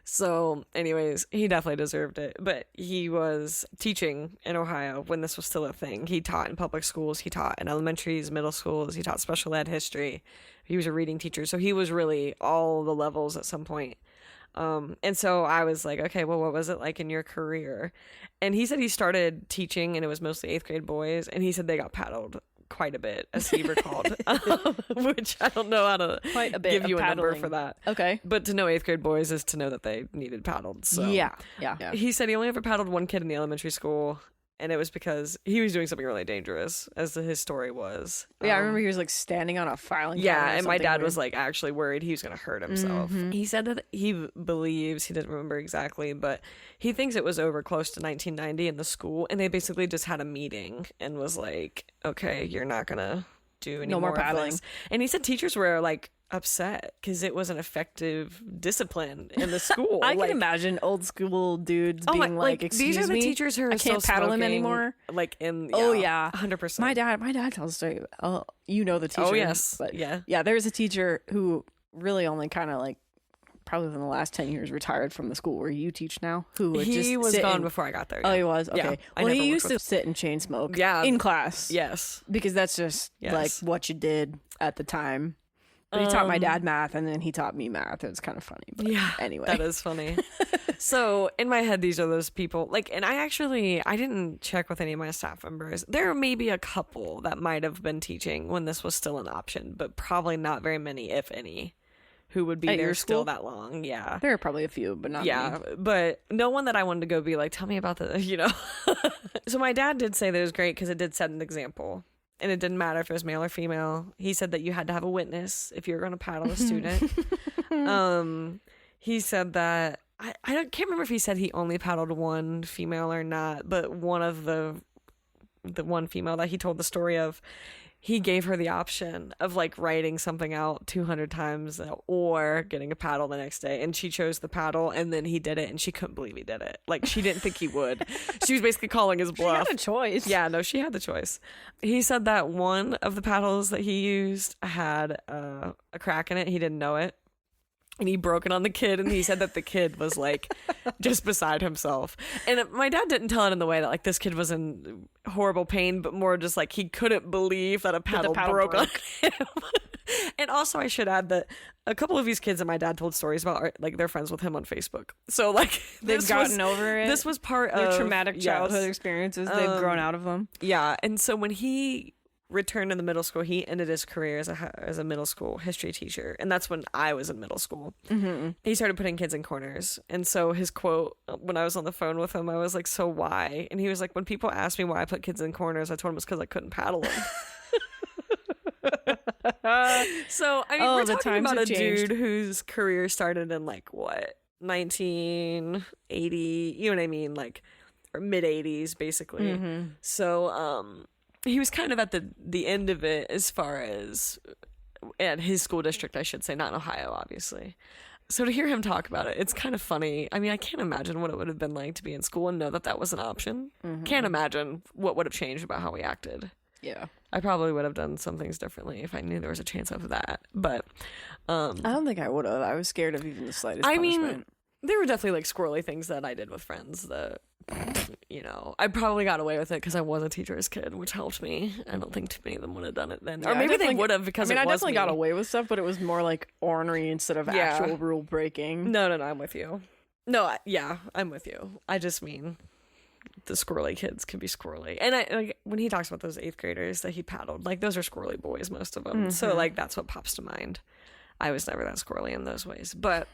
So, anyways, he definitely deserved it. But he was teaching in Ohio when this was still a thing. He taught in public schools. He taught in elementaries, middle schools. He taught special ed history. He was a reading teacher. So he was really all the levels at some point. And so I was like, okay, well, what was it like in your career? And he said he started teaching and it was mostly 8th grade boys. And he said they got paddled quite a bit, as he recalled, which I don't know how to give you a number for that. Okay. But to know 8th grade boys is to know that they needed paddled. So yeah. He said he only ever paddled one kid in the elementary school, and it was because he was doing something really dangerous, as his story was. Yeah, I remember he was like standing on a filing cabinet. Yeah, and my dad was like actually worried he was going to hurt himself. He said that he believes, he didn't remember exactly, but he thinks it was over close to 1990 in the school, and they basically just had a meeting and was like, okay, you're not going to do any more paddling. And he said teachers were like upset because it was an effective discipline in the school. I can imagine old school dudes being like, excuse these are the me, teachers who are I can't paddle him anymore. Like in 100%. My dad tells a story. Oh, you know the teacher. Oh yes, but yeah. There's a teacher who really only kind of like probably in the last 10 years retired from the school where you teach now. He was gone before I got there. Oh, he was? Okay. Yeah, well, he used to sit and chain smoke in class. Yes. Because that's just like what you did at the time. But he taught my dad math, and then he taught me math. It was kind of funny. But Yeah, anyway. that is funny. So in my head, these are those people, like, and I didn't check with any of my staff members. There may be a couple that might have been teaching when this was still an option, but probably not very many, if any, who would be At there your still school? that long. Yeah. There are probably a few, but not Yeah, many. but no one that I wanted to go be like, tell me about the, So my dad did say that it was great because it did set an example. And it didn't matter if it was male or female. He said that you had to have a witness if you were going to paddle a student. He said that, can't remember if he said he only paddled one female or not, but one of the one female that he told the story of, he gave her the option of like writing something out 200 times or getting a paddle the next day. And she chose the paddle, and then he did it, and she couldn't believe he did it. Like, she didn't think he would. She was basically calling his bluff. She had a choice. Yeah, no, she had the choice. He said that one of the paddles that he used had a crack in it. He didn't know it. And he broke it on the kid, and he said that the kid was like just beside himself. And my dad didn't tell it in the way that like this kid was in horrible pain, but more just like he couldn't believe that a paddle, broke on him. And also, I should add that a couple of these kids that my dad told stories about are like they're friends with him on Facebook. So like They've gotten over it. This was part Their of traumatic childhood experiences. They've grown out of them. Yeah, and so when he returned in the middle school, he ended his career as a middle school history teacher, and that's when I was in middle school. He started putting kids in corners, and so his quote when I was on the phone with him, I was like, so why? And he was like, when people ask me why I put kids in corners, I told him it's because I couldn't paddle them. So I mean, we're talking about a dude whose career started in like what, 1980, you know what I mean, like, or mid 80s basically. So he was kind of at the end of it as far as at his school district, I should say, not in Ohio, obviously. So to hear him talk about it, it's kind of funny. I mean, I can't imagine what it would have been like to be in school and know that that was an option. Can't imagine what would have changed about how we acted. Yeah. I probably would have done some things differently if I knew there was a chance of that. But I don't think I would have. I was scared of even the slightest punishment. mean, there were definitely like squirrely things that I did with friends that, I probably got away with it because I was a teacher's kid, which helped me. I don't think too many of them would have done it then. Yeah, or maybe they would have because I it was definitely me. got away with stuff, but it was more like ornery instead of actual rule breaking. No, I'm with you. No, I'm with you. I just mean the squirrely kids can be squirrely. And I like when he talks about those 8th graders that he paddled, like those are squirrely boys, most of them. So like that's what pops to mind. I was never that squirrely in those ways. But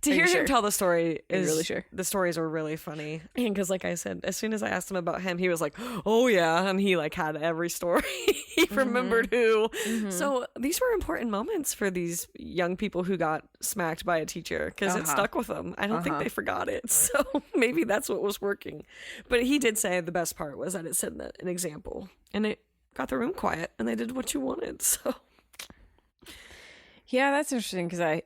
to hear him tell the story is really sure. The stories were really funny. And because like I said, as soon as I asked him about him, he was like, oh yeah. And he like had every story. He remembered who. So these were important moments for these young people who got smacked by a teacher because it stuck with them. I don't think they forgot it. So maybe that's what was working. But he did say the best part was that it set an example. And it got the room quiet and they did what you wanted. So... Yeah, that's interesting because I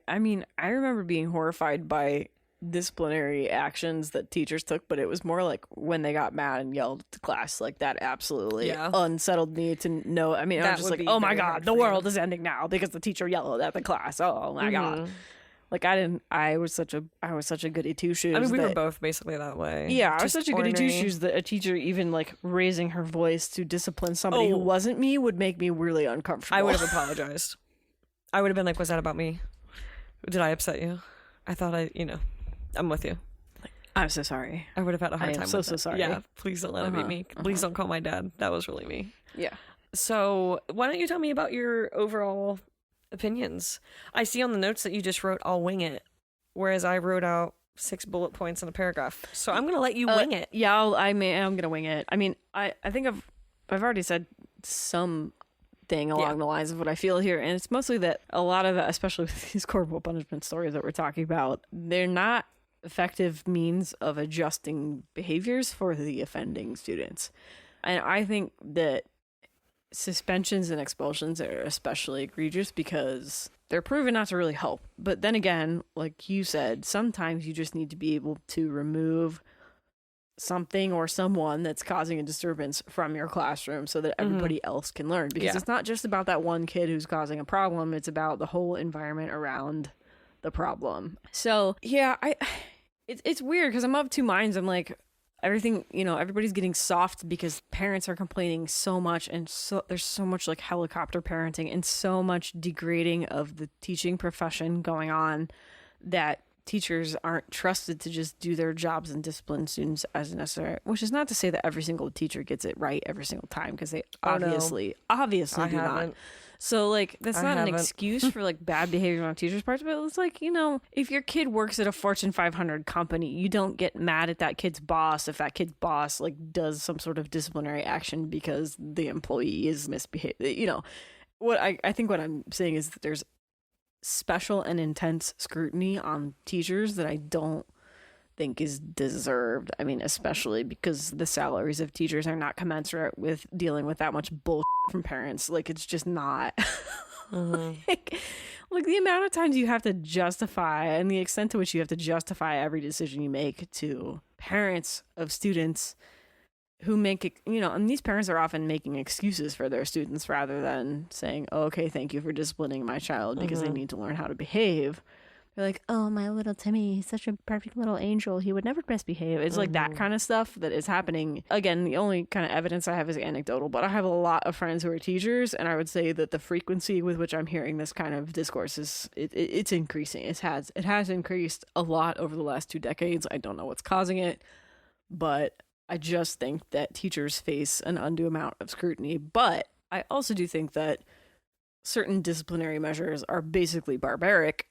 remember being horrified by disciplinary actions that teachers took, but it was more like when they got mad and yelled at the class, like that absolutely unsettled me to know. I mean, I was just like, oh my God, the world is ending now because the teacher yelled at the class. Oh my God. Like I was such a goody two shoes. I mean, we were both basically that way. Yeah, I was such a goody two shoes that a teacher even like raising her voice to discipline somebody who wasn't me would make me really uncomfortable. I would have apologized. I would have been like, was that about me? Did I upset you? I thought I'm with you. I'm so sorry. I would have had a hard time with so sorry. Yeah, please don't let it be me. Please don't call my dad. That was really me. Yeah. So why don't you tell me about your overall opinions? I see on the notes that you just wrote, I'll wing it, whereas I wrote out 6 bullet points in a paragraph. So I'm going to let you wing it. Yeah, I'm going to wing it. I mean, I think I've already said some thing along the lines of what I feel here, and it's mostly that a lot of, especially with these corporal punishment stories that we're talking about, they're not effective means of adjusting behaviors for the offending students. And I think that suspensions and expulsions are especially egregious because they're proven not to really help. But then again, like you said, sometimes you just need to be able to remove something or someone that's causing a disturbance from your classroom so that everybody else can learn, because it's not just about that one kid who's causing a problem, it's about the whole environment around the problem. So yeah, it's weird because I'm of two minds. I'm like, everything, everybody's getting soft because parents are complaining so much, and so there's so much like helicopter parenting and so much degrading of the teaching profession going on that teachers aren't trusted to just do their jobs and discipline students as necessary, which is not to say that every single teacher gets it right every single time, because they obviously do not. So like that's not an excuse for like bad behavior on teachers' parts, but it's like, if your kid works at a Fortune 500 company, you don't get mad at that kid's boss if that kid's boss like does some sort of disciplinary action because the employee is misbehaving. What I think what I'm saying is that there's special and intense scrutiny on teachers that I don't think is deserved. I mean, especially because the salaries of teachers are not commensurate with dealing with that much bullshit from parents. Like, it's just not. like the amount of times you have to justify and the extent to which you have to justify every decision you make to parents of students who make it, and these parents are often making excuses for their students rather than saying, oh, okay, thank you for disciplining my child because they need to learn how to behave. They're like, oh, my little Timmy, he's such a perfect little angel. He would never misbehave. It's like that kind of stuff that is happening. Again, the only kind of evidence I have is anecdotal, but I have a lot of friends who are teachers, and I would say that the frequency with which I'm hearing this kind of discourse is it's increasing. It has increased a lot over the last 2 decades. I don't know what's causing it, but I just think that teachers face an undue amount of scrutiny. But I also do think that certain disciplinary measures are basically barbaric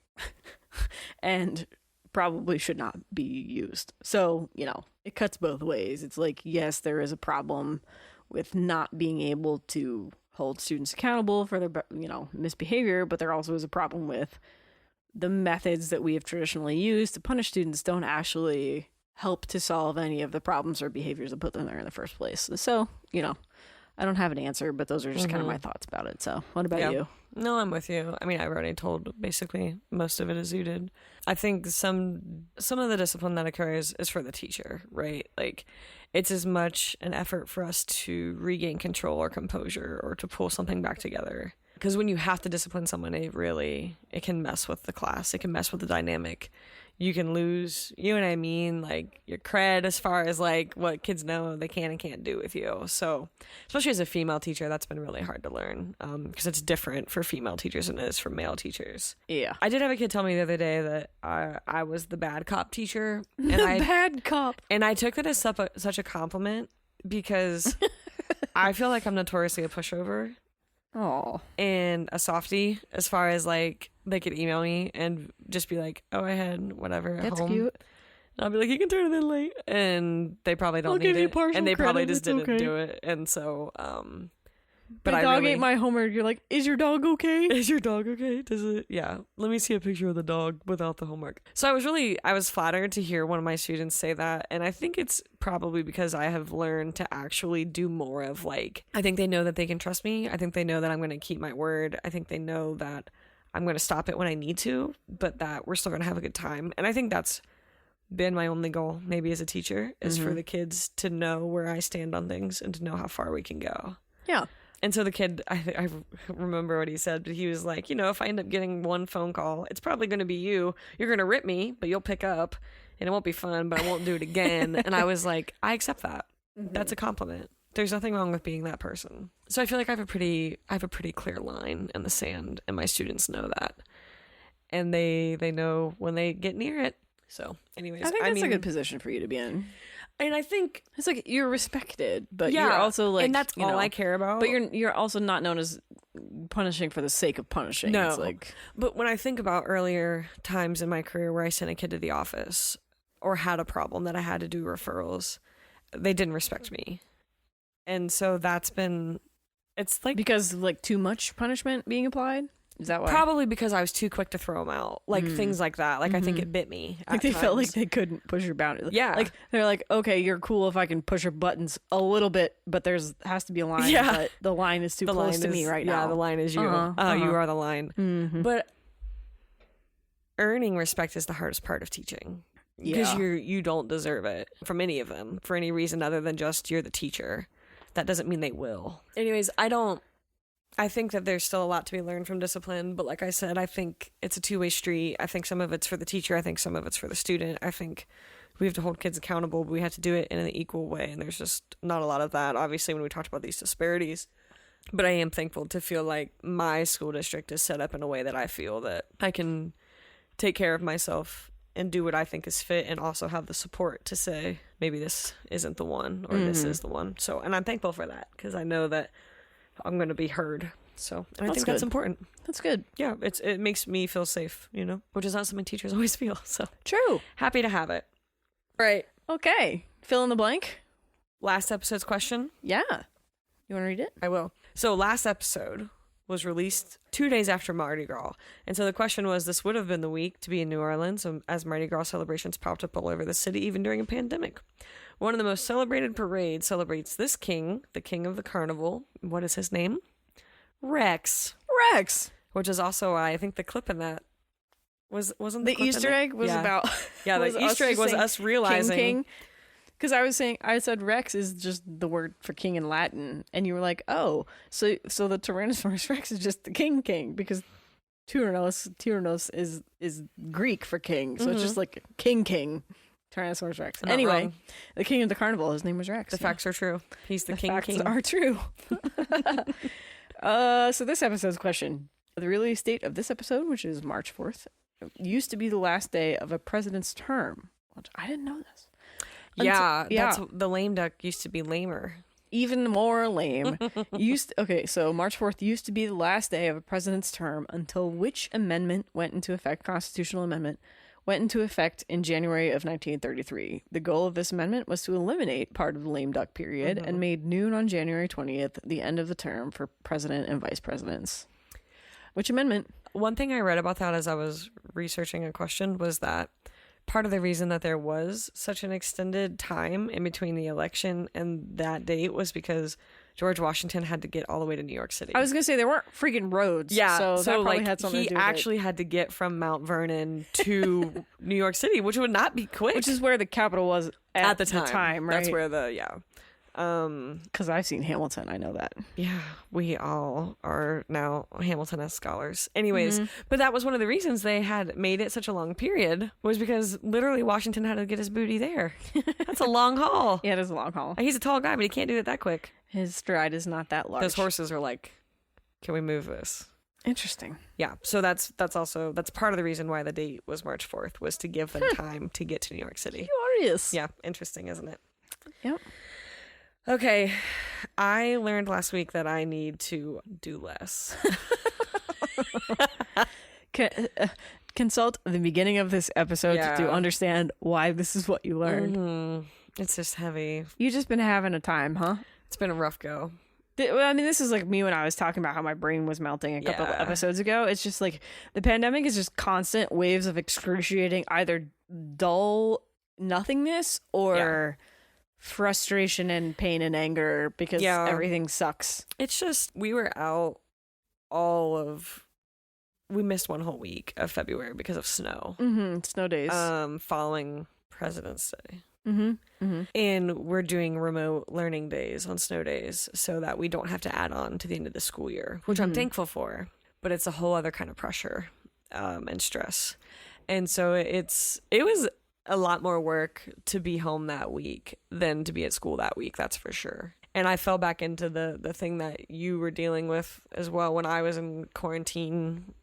and probably should not be used. So, it cuts both ways. It's like, yes, there is a problem with not being able to hold students accountable for their, misbehavior, but there also is a problem with the methods that we have traditionally used to punish students don't actually help to solve any of the problems or behaviors that put them there in the first place. So, I don't have an answer, but those are just kind of my thoughts about it. So what about you? No, I'm with you. I mean, I've already told basically most of it as you did. I think some of the discipline that occurs is for the teacher, right? Like, it's as much an effort for us to regain control or composure or to pull something back together. Because when you have to discipline someone, it can mess with the class. It can mess with the dynamic. You can lose, like your cred as far as like what kids know they can and can't do with you. So especially as a female teacher, that's been really hard to learn because it's different for female teachers than it is for male teachers. Yeah. I did have a kid tell me the other day that I was the bad cop teacher. And bad cop. And I took it as such a compliment because I feel like I'm notoriously a pushover. Oh. And a softie as far as like they could email me and just be like, oh, I had whatever at That's home. cute. And I'll be like, you can turn it in late. And they probably don't need it. And they probably just didn't do it. And so, but my dog ate my homework. You're like, is your dog okay? Is your dog okay? Does it? Yeah. Let me see a picture of the dog without the homework. So I was flattered to hear one of my students say that. And I think it's probably because I have learned to actually do more of like, I think they know that they can trust me. I think they know that I'm going to keep my word. I think they know that I'm going to stop it when I need to, but that we're still going to have a good time. And I think that's been my only goal maybe as a teacher is for the kids to know where I stand on things and to know how far we can go. Yeah. And so the kid, I remember what he said, but he was like, if I end up getting one phone call, it's probably going to be you. You're going to rip me, but you'll pick up and it won't be fun, but I won't do it again. And I was like, I accept that. That's a compliment. There's nothing wrong with being that person. So I feel like I have a pretty clear line in the sand, and my students know that. And they know when they get near it. So anyways, I think that's a good position for you to be in. And I think it's like you're respected, but you're also like, and that's all I care about. But you're also not known as punishing for the sake of punishing. No, it's like, but when I think about earlier times in my career where I sent a kid to the office or had a problem that I had to do referrals, they didn't respect me, and so it's like because like too much punishment being applied. Is that why? Probably because I was too quick to throw them out. Like things like that. Like I think it bit me. Like they felt like they couldn't push your boundary. Yeah. Like they're like, okay, you're cool if I can push your buttons a little bit, but has to be a line. Yeah. But the line is too close to me right now. Yeah, the line is you. You are the line. Mm-hmm. But earning respect is the hardest part of teaching. Because you don't deserve it from any of them for any reason other than just you're the teacher. That doesn't mean they will. Anyways, I think that there's still a lot to be learned from discipline, but like I said, I think it's a two-way street. I think some of it's for the teacher. I think some of it's for the student. I think we have to hold kids accountable, but we have to do it in an equal way. And there's just not a lot of that, obviously, when we talked about these disparities. But I am thankful to feel like my school district is set up in a way that I feel that I can take care of myself and do what I think is fit, and also have the support to say, maybe this isn't the one, or this is the one. So, and I'm thankful for that, because I know that I'm going to be heard. So, and I think that's important. That's good. Yeah, it makes me feel safe, which is not something teachers always feel. So True. Happy to have it. Right. Okay. Fill in the blank. Last episode's question. Yeah. You want to read it? I will. So last episode was released 2 days after Mardi Gras. And so the question was, this would have been the week to be in New Orleans as Mardi Gras celebrations popped up all over the city, even during a pandemic. One of the most celebrated parades celebrates this king, the king of the carnival. What is his name? Rex. Rex. Which is also, I think the clip in that wasn't the Easter egg was about. Yeah, the Easter egg was us realizing. King. Because I said Rex is just the word for king in Latin, and you were like, oh, so the Tyrannosaurus Rex is just the king, because Tyrannos is Greek for king, so it's just like king, Tyrannosaurus Rex. Not anyway, wrong. The king of the carnival, his name was Rex. The facts are true. He's the king. Facts king. are true. So this episode's question: the release date of this episode, which is March 4th, used to be the last day of a president's term. Which I didn't know this. That's the lame duck used to be lamer. Even more lame. So March 4th used to be the last day of a president's term until which amendment went into effect? Constitutional amendment went into effect in January of 1933. The goal of this amendment was to eliminate part of the lame duck period and made noon on January 20th the end of the term for president and vice presidents. Which amendment? One thing I read about that as I was researching a question was that part of the reason that there was such an extended time in between the election and that date was because George Washington had to get all the way to New York City. I was going to say, there weren't freaking roads. Yeah. So that probably had something to do with it. He actually had to get from Mount Vernon to New York City, which would not be quick. Which is where the capital was at the time, right? That's where because I've seen Hamilton, I know that. Yeah, we all are now Hamilton-esque scholars. Anyways, but that was one of the reasons they had made it such a long period, was because literally Washington had to get his booty there. That's a long haul. Yeah, it is a long haul. He's a tall guy, but he can't do it that quick. His stride is not that large. Those horses are like, can we move this? Interesting. Yeah, so that's part of the reason why the date was March 4th, was to give them time to get to New York City. Curious. Yeah, interesting, isn't it? Yep. Okay, I learned last week that I need to do less. Consult the beginning of this episode to understand why this is what you learned. It's just heavy. You've just been having a time, huh? It's been a rough go. I mean, this is like me when I was talking about how my brain was melting a couple of episodes ago. It's just like the pandemic is just constant waves of excruciating, either dull nothingness or frustration and pain and anger because everything sucks. It's just, we were out we missed one whole week of February because of snow. Snow days. Following President's Day. And we're doing remote learning days on snow days so that we don't have to add on to the end of the school year, which I'm thankful for, but it's a whole other kind of pressure and stress. And so it was a lot more work to be home that week than to be at school that week, that's for sure. And I fell back into the thing that you were dealing with as well when I was in quarantine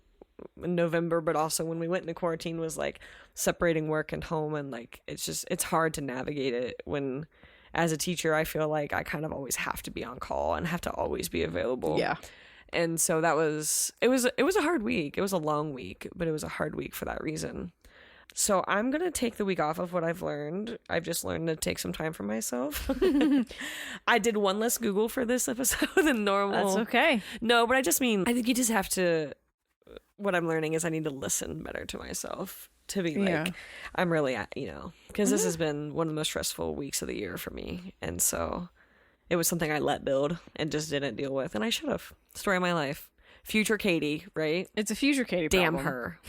in November, but also when we went into quarantine, was like separating work and home, and like it's hard to navigate it when, as a teacher, I feel like I kind of always have to be on call and have to always be available. Yeah. And so it was a hard week. It was a long week, but it was a hard week for that reason. So I'm going to take the week off of what I've learned. I've just learned to take some time for myself. I did one less Google for this episode than normal. That's okay. No, but I just mean, I think you just have to, what I'm learning is I need to listen better to myself to be like, I'm really at, because this has been one of the most stressful weeks of the year for me. And so it was something I let build and just didn't deal with. And I should have. Story of my life. Future Katie, right? It's a future Katie problem. Damn her.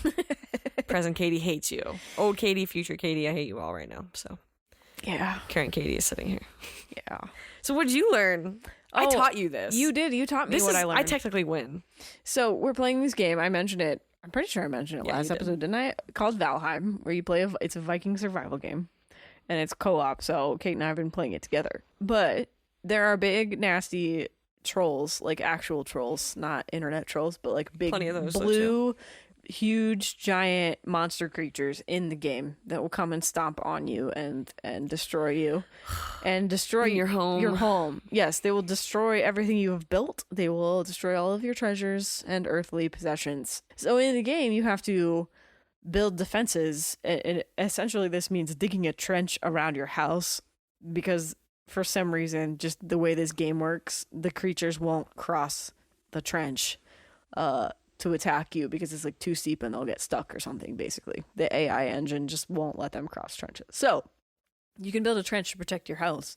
Present Katie hates you. Old Katie, future Katie, I hate you all right now. So yeah. Current Katie is sitting here. Yeah. So what did you learn? I taught you this. You did. You taught me what I learned. I technically win. So we're playing this game. I mentioned it. I'm pretty sure I mentioned it last episode, didn't I? Called Valheim, where you play it's a Viking survival game. and it's co-op, so Kate and I have been playing it together. But there are big, nasty trolls, like actual trolls, not internet trolls, but like big Plenty of those, blue, huge, giant monster creatures in the game that will come and stomp on you and destroy you and destroy your home. Your home. Yes, they will destroy everything you have built. They will destroy all of your treasures and earthly possessions. So in the game, you have to build defenses, and essentially this means digging a trench around your house, because for some reason, just the way this game works, the creatures won't cross the trench to attack you because it's like too steep and they'll get stuck or something. Basically, the AI engine just won't let them cross trenches. So you can build a trench to protect your house.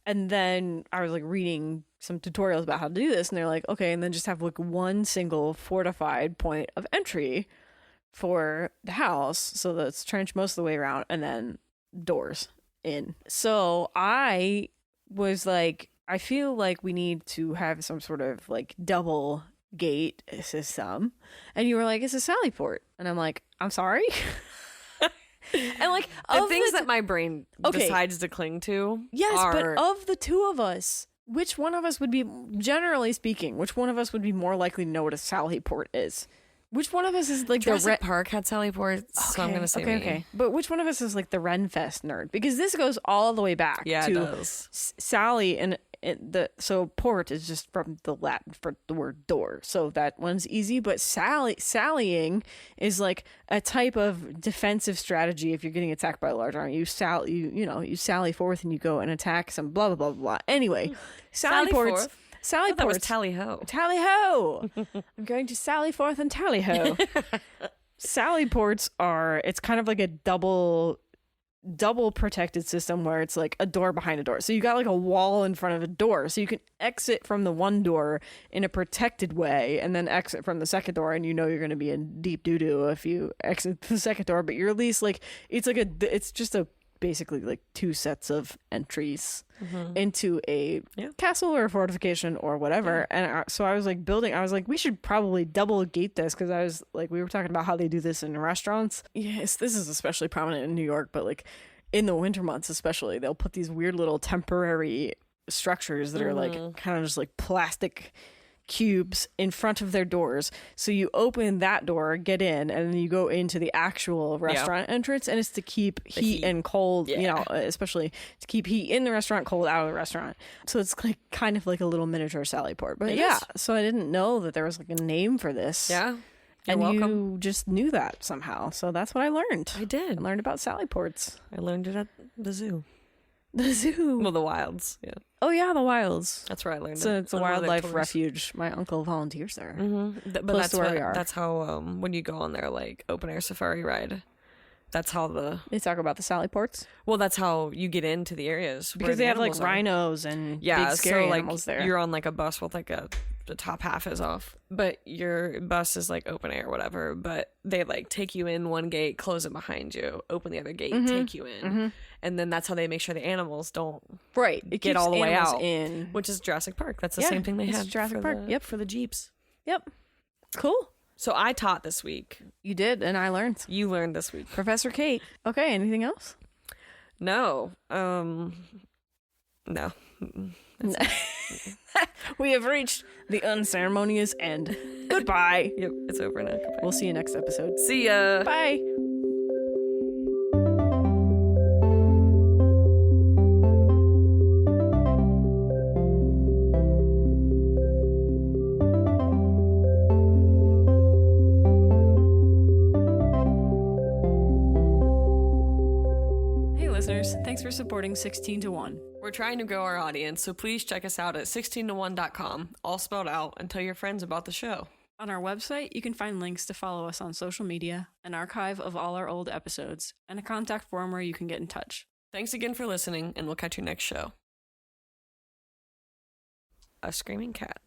And then I was like reading some tutorials about how to do this, and they're like, okay, and then just have like one single fortified point of entry for the house, so that's trench most of the way around, and then doors in. So I was like, I feel like we need to have some sort of like double gate system. And you were like, it's a Sally port. And I'm like, I'm sorry? And like, the things that my brain decides to cling to. Yes, but of the two of us, which one of us would be, generally speaking, which one of us would be more likely to know what a Sally port is? Which one of us is like Jurassic Park had Sally ports, so I'm gonna say me. Okay. But which one of us is like the Renfest nerd? Because this goes all the way back to it does. Sally, and so port is just from the Latin for the word door, so that one's easy. But sallying is like a type of defensive strategy. If you're getting attacked by a large army, you sally forth and you go and attack some blah blah blah blah. Anyway, Sally ports. Forth. Sally ports. That was tally ho. Tally ho! I'm going to sally forth and tally ho. Sally ports it's kind of like a double protected system where it's like a door behind a door. So you got like a wall in front of a door. So you can exit from the one door in a protected way and then exit from the second door, and you know you're going to be in deep doo-doo if you exit the second door, but you're at least like, it's just basically like two sets of entries into a castle or a fortification or whatever. And so I was like we should probably double gate this, because I was like, we were talking about how they do this in restaurants. Yes, this is especially prominent in New York, but like in the winter months especially, they'll put these weird little temporary structures that are like kind of just like plastic cubes in front of their doors. So you open that door, get in, and then you go into the actual restaurant entrance, and it's to keep heat and cold, especially to keep heat in the restaurant, cold out of the restaurant. So it's like kind of like a little miniature Sally port. But so I didn't know that there was like a name for this. Yeah. And welcome. You just knew that somehow. So that's what I learned. I did. I learned about Sally ports. I learned it at the zoo. The zoo. Well, the wilds. Yeah. Oh yeah, the wilds. That's where I learned it. It's a wildlife tours. refuge. My uncle volunteers there. But that's where we are. That's how when you go on their like open air safari ride, that's how they talk about the Sally ports. Well, that's how you get into the areas because they have like rhinos and big scary animals there. You're on like a bus with like the top half is off, but your bus is like open air or whatever, but they like take you in one gate, close it behind you, open the other gate, take you in, and then that's how they make sure the animals don't get all the way out in, which is Jurassic Park. That's the same thing they had Jurassic Park. For the Jeeps. Cool. So I taught this week. You did, and I learned. You learned this week, Professor Kate. Okay, anything else? No. No. We have reached the unceremonious end. Goodbye. Yep, it's over now. Goodbye. We'll see you next episode. See ya. Bye. Thanks for supporting 16 to 1. We're trying to grow our audience, so please check us out at 16to1.com, all spelled out, and tell your friends about the show. On our website, you can find links to follow us on social media, an archive of all our old episodes, and a contact form where you can get in touch. Thanks again for listening, and we'll catch you next show. A screaming cat.